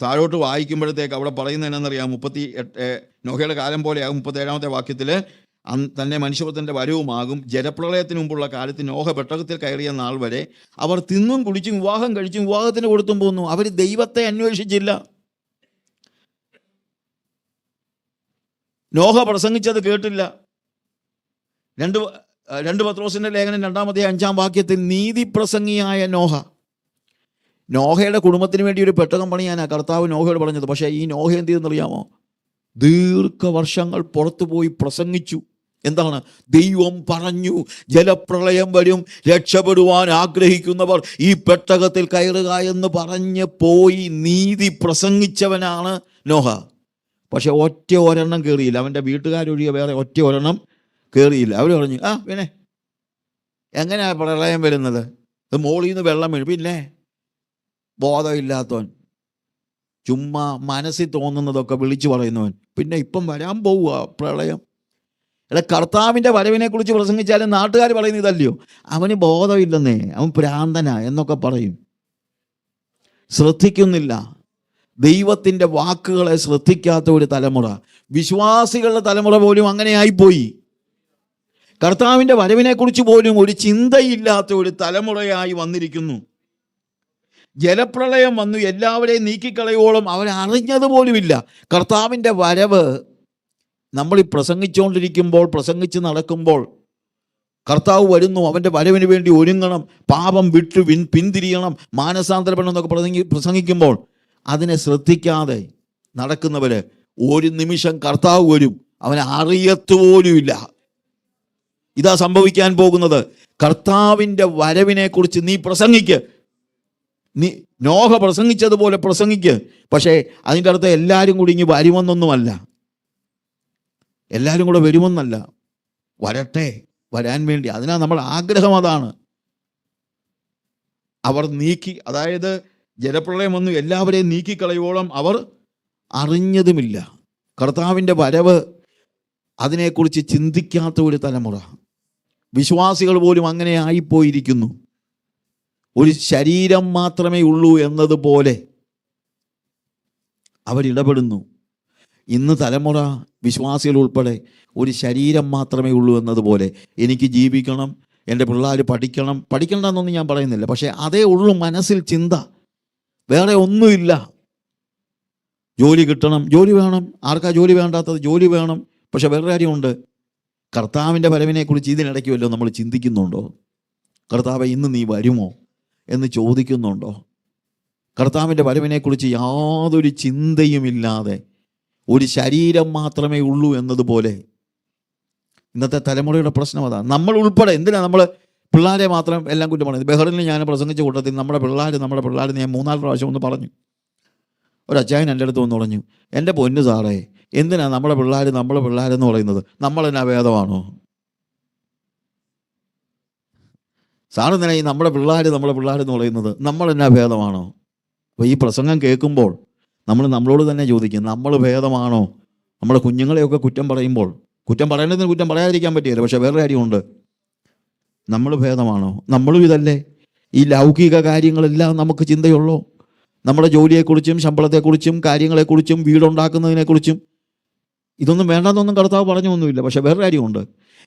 താഴോട്ട് വായിക്കുമ്പോഴത്തേക്ക് അവിടെ പറയുന്നത് എന്നാണെന്നറിയാം, 38 നോഹയുടെ കാലം പോലെയാകും. 37-ാമത്തെ വാക്യത്തിൽ തന്നെ മനുഷ്യപുത്രൻ്റെ വരവുമാകും. ജലപ്രളയത്തിന് മുമ്പുള്ള കാലത്ത് നോഹ പെട്ടകത്തിൽ കയറിയ നാൾ വരെ അവർ തിന്നും കുടിച്ചും വിവാഹം കഴിച്ചും വിവാഹത്തിന് കൊടുത്തും പോന്നു. അവർ ദൈവത്തെ അന്വേഷിച്ചില്ല. നോഹ പ്രസംഗിച്ചത് കേട്ടില്ല. 2 പത്രോസിൻ്റെ ലേഖനം 2-ാം വാക്യത്തിൽ നീതി പ്രസംഗിയായ നോഹയുടെ കുടുംബത്തിന് വേണ്ടി ഒരു പെട്ടകം പണിയാനാണ് കർത്താവ് നോഹയോട് പറഞ്ഞത്. പക്ഷേ ഈ നോഹ എന്ത് ചെയ്തെന്നറിയാമോ? ദീർഘവർഷങ്ങൾ പുറത്തു പോയി പ്രസംഗിച്ചു. എന്താണ്? ദൈവം പറഞ്ഞു ജലപ്രളയം വരും, രക്ഷപ്പെടുവാൻ ആഗ്രഹിക്കുന്നവർ ഈ പെട്ടകത്തിൽ കയറുക എന്ന് പറഞ്ഞ് പോയി നീതി പ്രസംഗിച്ചവനാണ് നോഹ. പക്ഷെ ഒരെണ്ണം കയറിയില്ല. അവൻ്റെ വീട്ടുകാരൊഴികെ വേറെ ഒരെണ്ണം കയറിയില്ല. അവർ പറഞ്ഞു, പിന്നെ എങ്ങനെയാ പ്രളയം വരുന്നത്? അത് മോളിൽ നിന്ന് വെള്ളം വീഴും. പിന്നെ ബോധമില്ലാത്തവൻ, ചുമ്മാ മനസ്സിൽ തോന്നുന്നതൊക്കെ വിളിച്ചു പറയുന്നവൻ, പിന്നെ ഇപ്പം വരാൻ പോവുക പ്രളയം. കർത്താവിൻ്റെ വരവിനെക്കുറിച്ച് പ്രസംഗിച്ചാലും നാട്ടുകാർ പറയുന്ന ഇതല്ലയോ, അവന് ബോധമില്ലെന്നേ, അവൻ ഭ്രാന്തനാ എന്നൊക്കെ പറയും. ശ്രദ്ധിക്കുന്നില്ല, ദൈവത്തിൻ്റെ വാക്കുകളെ ശ്രദ്ധിക്കാത്ത ഒരു തലമുറ, വിശ്വാസികളുടെ തലമുറ പോലും അങ്ങനെ ആയിപ്പോയി. കർത്താവിൻ്റെ വരവിനെക്കുറിച്ച് പോലും ഒരു ചിന്തയില്ലാത്ത ഒരു തലമുറയായി വന്നിരിക്കുന്നു. ജലപ്രളയം വന്നു, എല്ലാവരെയും നീക്കിക്കളയോളം അവരറിഞ്ഞതുപോലുമില്ല. കർത്താവിൻ്റെ വരവ് നമ്മൾ ഈ പ്രസംഗിച്ച് നടക്കുമ്പോൾ കർത്താവ് വരുന്നു, അവൻ്റെ വരവിന് വേണ്ടി ഒരുങ്ങണം, പാപം വിട്ടു പിന്തിരിയണം, മാനസാന്തരപ്പെടണം എന്നൊക്കെ പ്രസംഗിക്കുമ്പോൾ അതിനെ ശ്രദ്ധിക്കാതെ നടക്കുന്നവർ ഒരു നിമിഷം കർത്താവ് വരും, അവനെ അറിയത്തുപോലുമില്ല. ഇതാ സംഭവിക്കാൻ പോകുന്നത്. കർത്താവിൻ്റെ വരവിനെക്കുറിച്ച് നീ പ്രസംഗിക്ക്, നീ നോഹ പ്രസംഗിച്ചതുപോലെ പ്രസംഗിക്ക്. പക്ഷേ അതിൻ്റെ അടുത്ത് എല്ലാവരും കൂടി ഇങ്ങ് വരുമെന്നൊന്നുമല്ല, എല്ലാവരും കൂടെ വരുമെന്നല്ല, വരാൻ വേണ്ടി. അതിനാ നമ്മൾ ആഗ്രഹം അതാണ്. അവർ അതായത് ജലപ്രളയം വന്നു, എല്ലാവരെയും നീക്കിക്കളയോളം അവർ അറിഞ്ഞതുമില്ല. കർത്താവിൻ്റെ വരവ് അതിനെക്കുറിച്ച് ചിന്തിക്കാത്ത ഒരു തലമുറ, വിശ്വാസികൾ പോലും അങ്ങനെ ആയിപ്പോയിരിക്കുന്നു. ഒരു ശരീരം മാത്രമേ ഉള്ളൂ എന്നതുപോലെ അവരിടപെടുന്നു. ഇന്ന് തലമുറ, വിശ്വാസികൾ ഉൾപ്പെടെ, ഒരു ശരീരം മാത്രമേ ഉള്ളൂ എന്നതുപോലെ എനിക്ക് ജീവിക്കണം, എൻ്റെ പിള്ളേർ പഠിക്കണമെന്നൊന്നും ഞാൻ പറയുന്നില്ല. പക്ഷേ അതേ ഉള്ളൂ മനസ്സിൽ ചിന്ത, വേറെ ഒന്നുമില്ല. ജോലി കിട്ടണം, ജോലി വേണം. ആർക്കാ ജോലി വേണ്ടാത്തത്? ജോലി വേണം. പക്ഷെ വേറെ കാര്യമുണ്ട്, കർത്താവിൻ്റെ വരവിനെക്കുറിച്ച് ഇതിനിടയ്ക്ക് വല്ലതും നമ്മൾ ചിന്തിക്കുന്നുണ്ടോ? കർത്താവേ, ഇന്ന് നീ വരുമോ എന്ന് ചോദിക്കുന്നുണ്ടോ? കർത്താവിൻ്റെ വരവിനെക്കുറിച്ച് യാതൊരു ചിന്തയുമില്ലാതെ ഒരു ശരീരം മാത്രമേ ഉള്ളൂ എന്നതുപോലെ ഇന്നത്തെ തലമുറയുടെ പ്രശ്നം അതാണ്. നമ്മൾ ഉൾപ്പെടെ എന്തിനാണ് നമ്മൾ പിള്ളേരെ മാത്രം എല്ലാം കുറ്റം പറയുന്നത്? ബഹ്റിനിൽ ഞാൻ പ്രസംഗിച്ച കൂട്ടത്തിൽ നമ്മുടെ പിള്ളേർ ഞാൻ 3-4 പ്രാവശ്യം ഒന്ന് പറഞ്ഞു. ഒരു അച്ചായൻ എൻ്റെ അടുത്ത് വന്ന് പറഞ്ഞു, എൻ്റെ പൊന്നു സാറേ, എന്തിനാ നമ്മുടെ പിള്ളേരെന്ന് പറയുന്നത്? നമ്മളെന്നാ ഭേദമാണോ? സാറെന്തിനാ ഈ നമ്മുടെ പിള്ളേരെന്ന് പറയുന്നത്? നമ്മളെന്നാ ഭേദമാണോ? അപ്പോൾ ഈ പ്രസംഗം കേൾക്കുമ്പോൾ നമ്മളോട് തന്നെ ചോദിക്കും, നമ്മൾ ഭേദമാണോ? നമ്മുടെ കുഞ്ഞുങ്ങളെയൊക്കെ കുറ്റം പറയുന്നതിന് കുറ്റം പറയാതിരിക്കാൻ പറ്റിയല്ല. പക്ഷേ വേറെ കാര്യമുണ്ട്, നമ്മൾ ഭേദമാണോ? നമ്മളും ഇതല്ലേ? ഈ ലൗകിക കാര്യങ്ങളെല്ലാം നമുക്ക് ചിന്തയുള്ളോ? നമ്മുടെ ജോലിയെക്കുറിച്ചും ശമ്പളത്തെക്കുറിച്ചും കാര്യങ്ങളെക്കുറിച്ചും വീടുണ്ടാക്കുന്നതിനെക്കുറിച്ചും ഇതൊന്നും വേണ്ടെന്നൊന്നും കർത്താവ് പറഞ്ഞൊന്നുമില്ല. പക്ഷെ വേറെ കാര്യമുണ്ട്,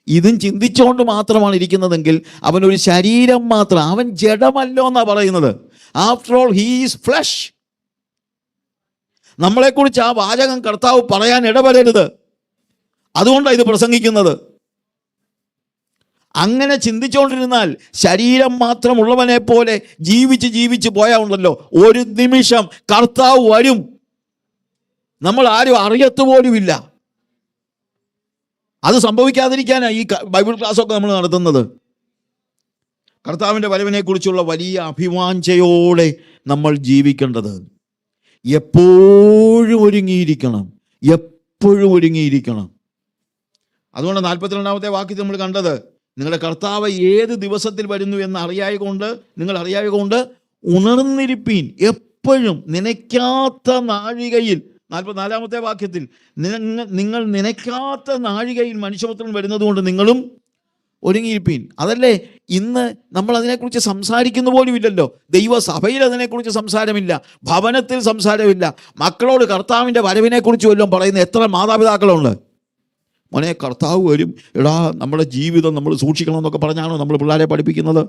ഇതും ചിന്തിച്ചുകൊണ്ട് മാത്രമാണ് ഇരിക്കുന്നതെങ്കിൽ അവനൊരു ശരീരം മാത്രം, അവൻ ജഡമല്ലോ എന്നാണ് പറയുന്നത്. After all he is flesh. നമ്മളെക്കുറിച്ച് ആ വാചകം കർത്താവ് പറയാൻ ഇടവരരുത്. അതുകൊണ്ടാണ് ഇത് പ്രസംഗിക്കുന്നത്. അങ്ങനെ ചിന്തിച്ചുകൊണ്ടിരുന്നാൽ ശരീരം മാത്രമുള്ളവനെ പോലെ ജീവിച്ച് പോയാൽ ഉണ്ടല്ലോ, ഒരു നിമിഷം കർത്താവ് വരും, നമ്മൾ ആരും അറിയത്തുപോലുമില്ല. അത് സംഭവിക്കാതിരിക്കാനാണ് ഈ ബൈബിൾ ക്ലാസ്സൊക്കെ നമ്മൾ നടത്തുന്നത്. കർത്താവിൻ്റെ വരവിനെക്കുറിച്ചുള്ള വലിയ അഭിവാഞ്ചയോടെ നമ്മൾ ജീവിക്കേണ്ടത്. എപ്പോഴും ഒരുങ്ങിയിരിക്കണം, എപ്പോഴും ഒരുങ്ങിയിരിക്കണം. അതുകൊണ്ട് 42-ാമത്തെ വാക്യത്തിൽ നമ്മൾ കണ്ടത്, നിങ്ങളുടെ കർത്താവ് ഏത് ദിവസത്തിൽ വരുന്നു എന്ന് നിങ്ങൾ അറിയായകൊണ്ട് ഉണർന്നിരിപ്പീൻ. എപ്പോഴും നനയ്ക്കാത്ത നാഴികയിൽ, 44-ാമത്തെ വാക്യത്തിൽ, നിങ്ങൾ നനയ്ക്കാത്ത നാഴികയിൽ മനുഷ്യപുത്രൻ വരുന്നത് കൊണ്ട് നിങ്ങളും ഒരുങ്ങിയിരിപ്പീൻ. അതല്ലേ ഇന്ന് നമ്മൾ അതിനെക്കുറിച്ച് സംസാരിക്കുന്ന പോലും ഇല്ലല്ലോ. ദൈവസഭയിൽ അതിനെക്കുറിച്ച് സംസാരമില്ല, ഭവനത്തിൽ സംസാരമില്ല. മക്കളോട് കർത്താവിൻ്റെ വരവിനെക്കുറിച്ച് വല്ലതും പറയുന്ന എത്ര മാതാപിതാക്കളുണ്ട്? മോനെ കർത്താവ് വരും, എടാ നമ്മുടെ ജീവിതം നമ്മൾ സൂക്ഷിക്കണം എന്നൊക്കെ പറഞ്ഞാണോ നമ്മൾ പിള്ളേരെ പഠിപ്പിക്കുന്നത്?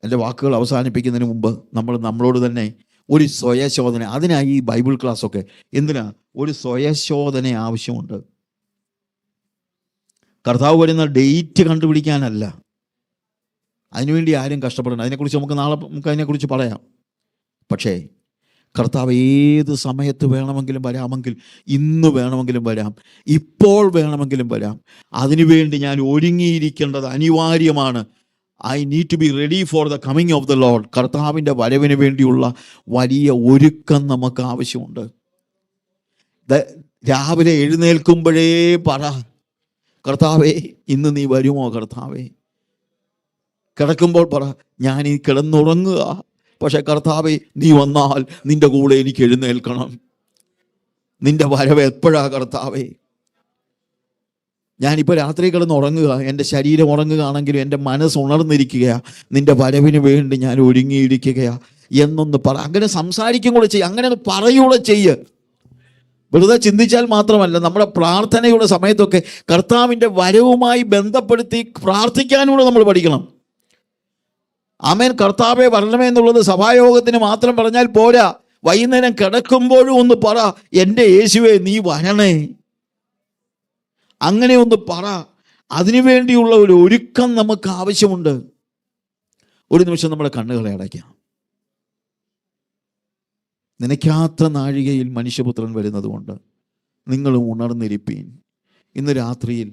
എൻ്റെ വാക്കുകൾ അവസാനിപ്പിക്കുന്നതിന് മുമ്പ് നമ്മളോട് തന്നെ ഒരു സ്വയശോധന, അതിനായി ഈ ബൈബിൾ ക്ലാസ്സൊക്കെ. എന്തിനാ? ഒരു സ്വയശോധന ആവശ്യമുണ്ട്. കർത്താവ് വരുന്ന ഡേറ്റ് കണ്ടുപിടിക്കാനല്ല, അതിനുവേണ്ടി ആരും കഷ്ടപ്പെടണം. അതിനെക്കുറിച്ച് നമുക്ക് അതിനെക്കുറിച്ച് പറയാം. പക്ഷേ കർത്താവ് ഏത് സമയത്ത് വേണമെങ്കിലും വരാമെങ്കിൽ, ഇന്ന് വേണമെങ്കിലും വരാം, ഇപ്പോൾ വേണമെങ്കിലും വരാം. അതിനുവേണ്ടി ഞാൻ ഒരുങ്ങിയിരിക്കേണ്ടത് അനിവാര്യമാണ്. I need to be ready for the coming of the Lord. കർത്താവിൻ്റെ വരവിന് വേണ്ടിയുള്ള വലിയ ഒരുക്കം നമുക്ക് ആവശ്യമുണ്ട്. രാവിലെ എഴുന്നേൽക്കുമ്പോഴേ പറ, കർത്താവേ ഇന്ന് നീ വരുമോ? കർത്താവേ, കിടക്കുമ്പോൾ പറ, ഞാൻ ഈ കിടന്നുറങ്ങുക, പക്ഷെ കർത്താവേ നീ വന്നാൽ നിൻ്റെ കൂടെ എനിക്ക് എഴുന്നേൽക്കണം. നിൻ്റെ വരവ് എപ്പോഴാ കർത്താവേ? ഞാനിപ്പോൾ രാത്രി കിടന്നുറങ്ങുക, എൻ്റെ ശരീരം ഉറങ്ങുകയാണെങ്കിലും എൻ്റെ മനസ്സ് ഉണർന്നിരിക്കുകയാ, നിൻ്റെ വരവിന് വേണ്ടി ഞാൻ ഒരുങ്ങിയിരിക്കുകയാ എന്നൊന്ന് പറ. അങ്ങനെ സംസാരിക്കും കൂടെ ചെയ്യുക, അങ്ങനെ ഒന്ന് പറയുകൂടെ ചെയ്യുക. വെറുതെ ചിന്തിച്ചാൽ മാത്രമല്ല, നമ്മുടെ പ്രാർത്ഥനയുടെ സമയത്തൊക്കെ കർത്താവിൻ്റെ വരവുമായി ബന്ധപ്പെടുത്തി പ്രാർത്ഥിക്കാനൂടെ നമ്മൾ പഠിക്കണം. ആമേൻ. കർത്താവേ വരണമേ എന്നുള്ളത് സഭായോഗത്തിന് മാത്രം പറഞ്ഞാൽ പോരാ. വൈകുന്നേരം കിടക്കുമ്പോഴും ഒന്ന് പറ, എൻ്റെ യേശുവേ നീ വരണേ. അങ്ങനെ ഒന്ന് പറ. അതിനുവേണ്ടിയുള്ള ഒരു ഒരുക്കം നമുക്ക് ആവശ്യമുണ്ട്. ഒരു നിമിഷം നമ്മുടെ കണ്ണുകളെ അടയ്ക്കാം. നനയ്ക്കാത്ത നാഴികയിൽ മനുഷ്യപുത്രൻ വരുന്നത് കൊണ്ട് നിങ്ങളും ഉണർന്നിരിപ്പീൻ. ഇന്ന് രാത്രിയിൽ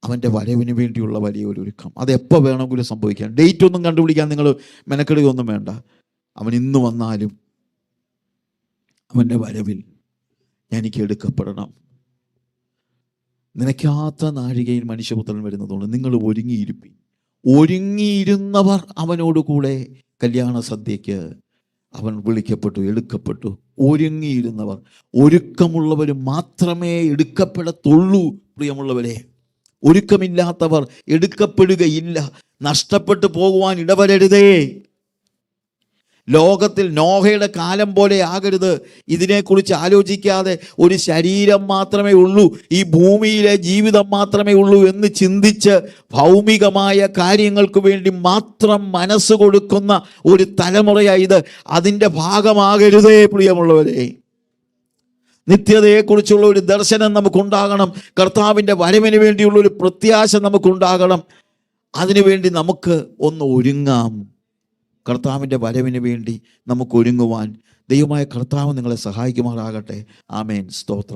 അവൻ്റെ വരവിന് വേണ്ടിയുള്ള വലിയൊരു ഒരുക്കം. അതെപ്പോൾ വേണമെങ്കിലും സംഭവിക്കാം. ഡേറ്റ് ഒന്നും കണ്ടുപിടിക്കാൻ നിങ്ങൾ മെനക്കെടുകയൊന്നും വേണ്ട. അവൻ ഇന്ന് വന്നാലും അവൻ്റെ വരവിൽ എനിക്ക് എടുക്കപ്പെടണം. നനയ്ക്കാത്ത നാഴികയിൽ മനുഷ്യപുത്രൻ വരുന്നതുകൊണ്ട് നിങ്ങൾ ഒരുങ്ങിയിരിപ്പീൻ. ഒരുങ്ങിയിരുന്നവർ അവനോടുകൂടെ കല്യാണ സദ്യയ്ക്ക് അവൻ വിളിക്കപ്പെട്ടു, എടുക്കപ്പെട്ടു. ഒരുങ്ങിയിരുന്നവർ, ഒരുക്കമുള്ളവർ മാത്രമേ എടുക്കപ്പെടത്തുള്ളൂ. പ്രിയമുള്ളവരെ, ഒരുക്കമില്ലാത്തവർ എടുക്കപ്പെടുകയില്ല. നഷ്ടപ്പെട്ടു പോകുവാൻ ഇടവരരുതേ. ലോകത്തിൽ നോഹയുടെ കാലം പോലെ ആകരുത്. ഇതിനെക്കുറിച്ച് ആലോചിക്കാതെ ഒരു ശരീരം മാത്രമേ ഉള്ളൂ, ഈ ഭൂമിയിലെ ജീവിതം മാത്രമേ ഉള്ളൂ എന്ന് ചിന്തിച്ച് ഭൗമികമായ കാര്യങ്ങൾക്ക് വേണ്ടി മാത്രം മനസ്സ് കൊടുക്കുന്ന ഒരു തലമുറയായത്. അതിൻ്റെ ഭാഗമാകരുതേ പ്രിയമുള്ളവരെ. നിത്യതയെക്കുറിച്ചുള്ള ഒരു ദർശനം നമുക്കുണ്ടാകണം. കർത്താവിൻ്റെ വരവിന് വേണ്ടിയുള്ള ഒരു പ്രത്യാശ നമുക്കുണ്ടാകണം. അതിനുവേണ്ടി നമുക്ക് ഒന്ന് ഒരുങ്ങാം. കർത്താവിൻ്റെ വരവിന് വേണ്ടി നമുക്ക് ഒരുങ്ങുവാൻ ദൈവമായ കർത്താവ് നിങ്ങളെ സഹായിക്കുമാറാകട്ടെ. ആമേൻ. സ്തോത്രം.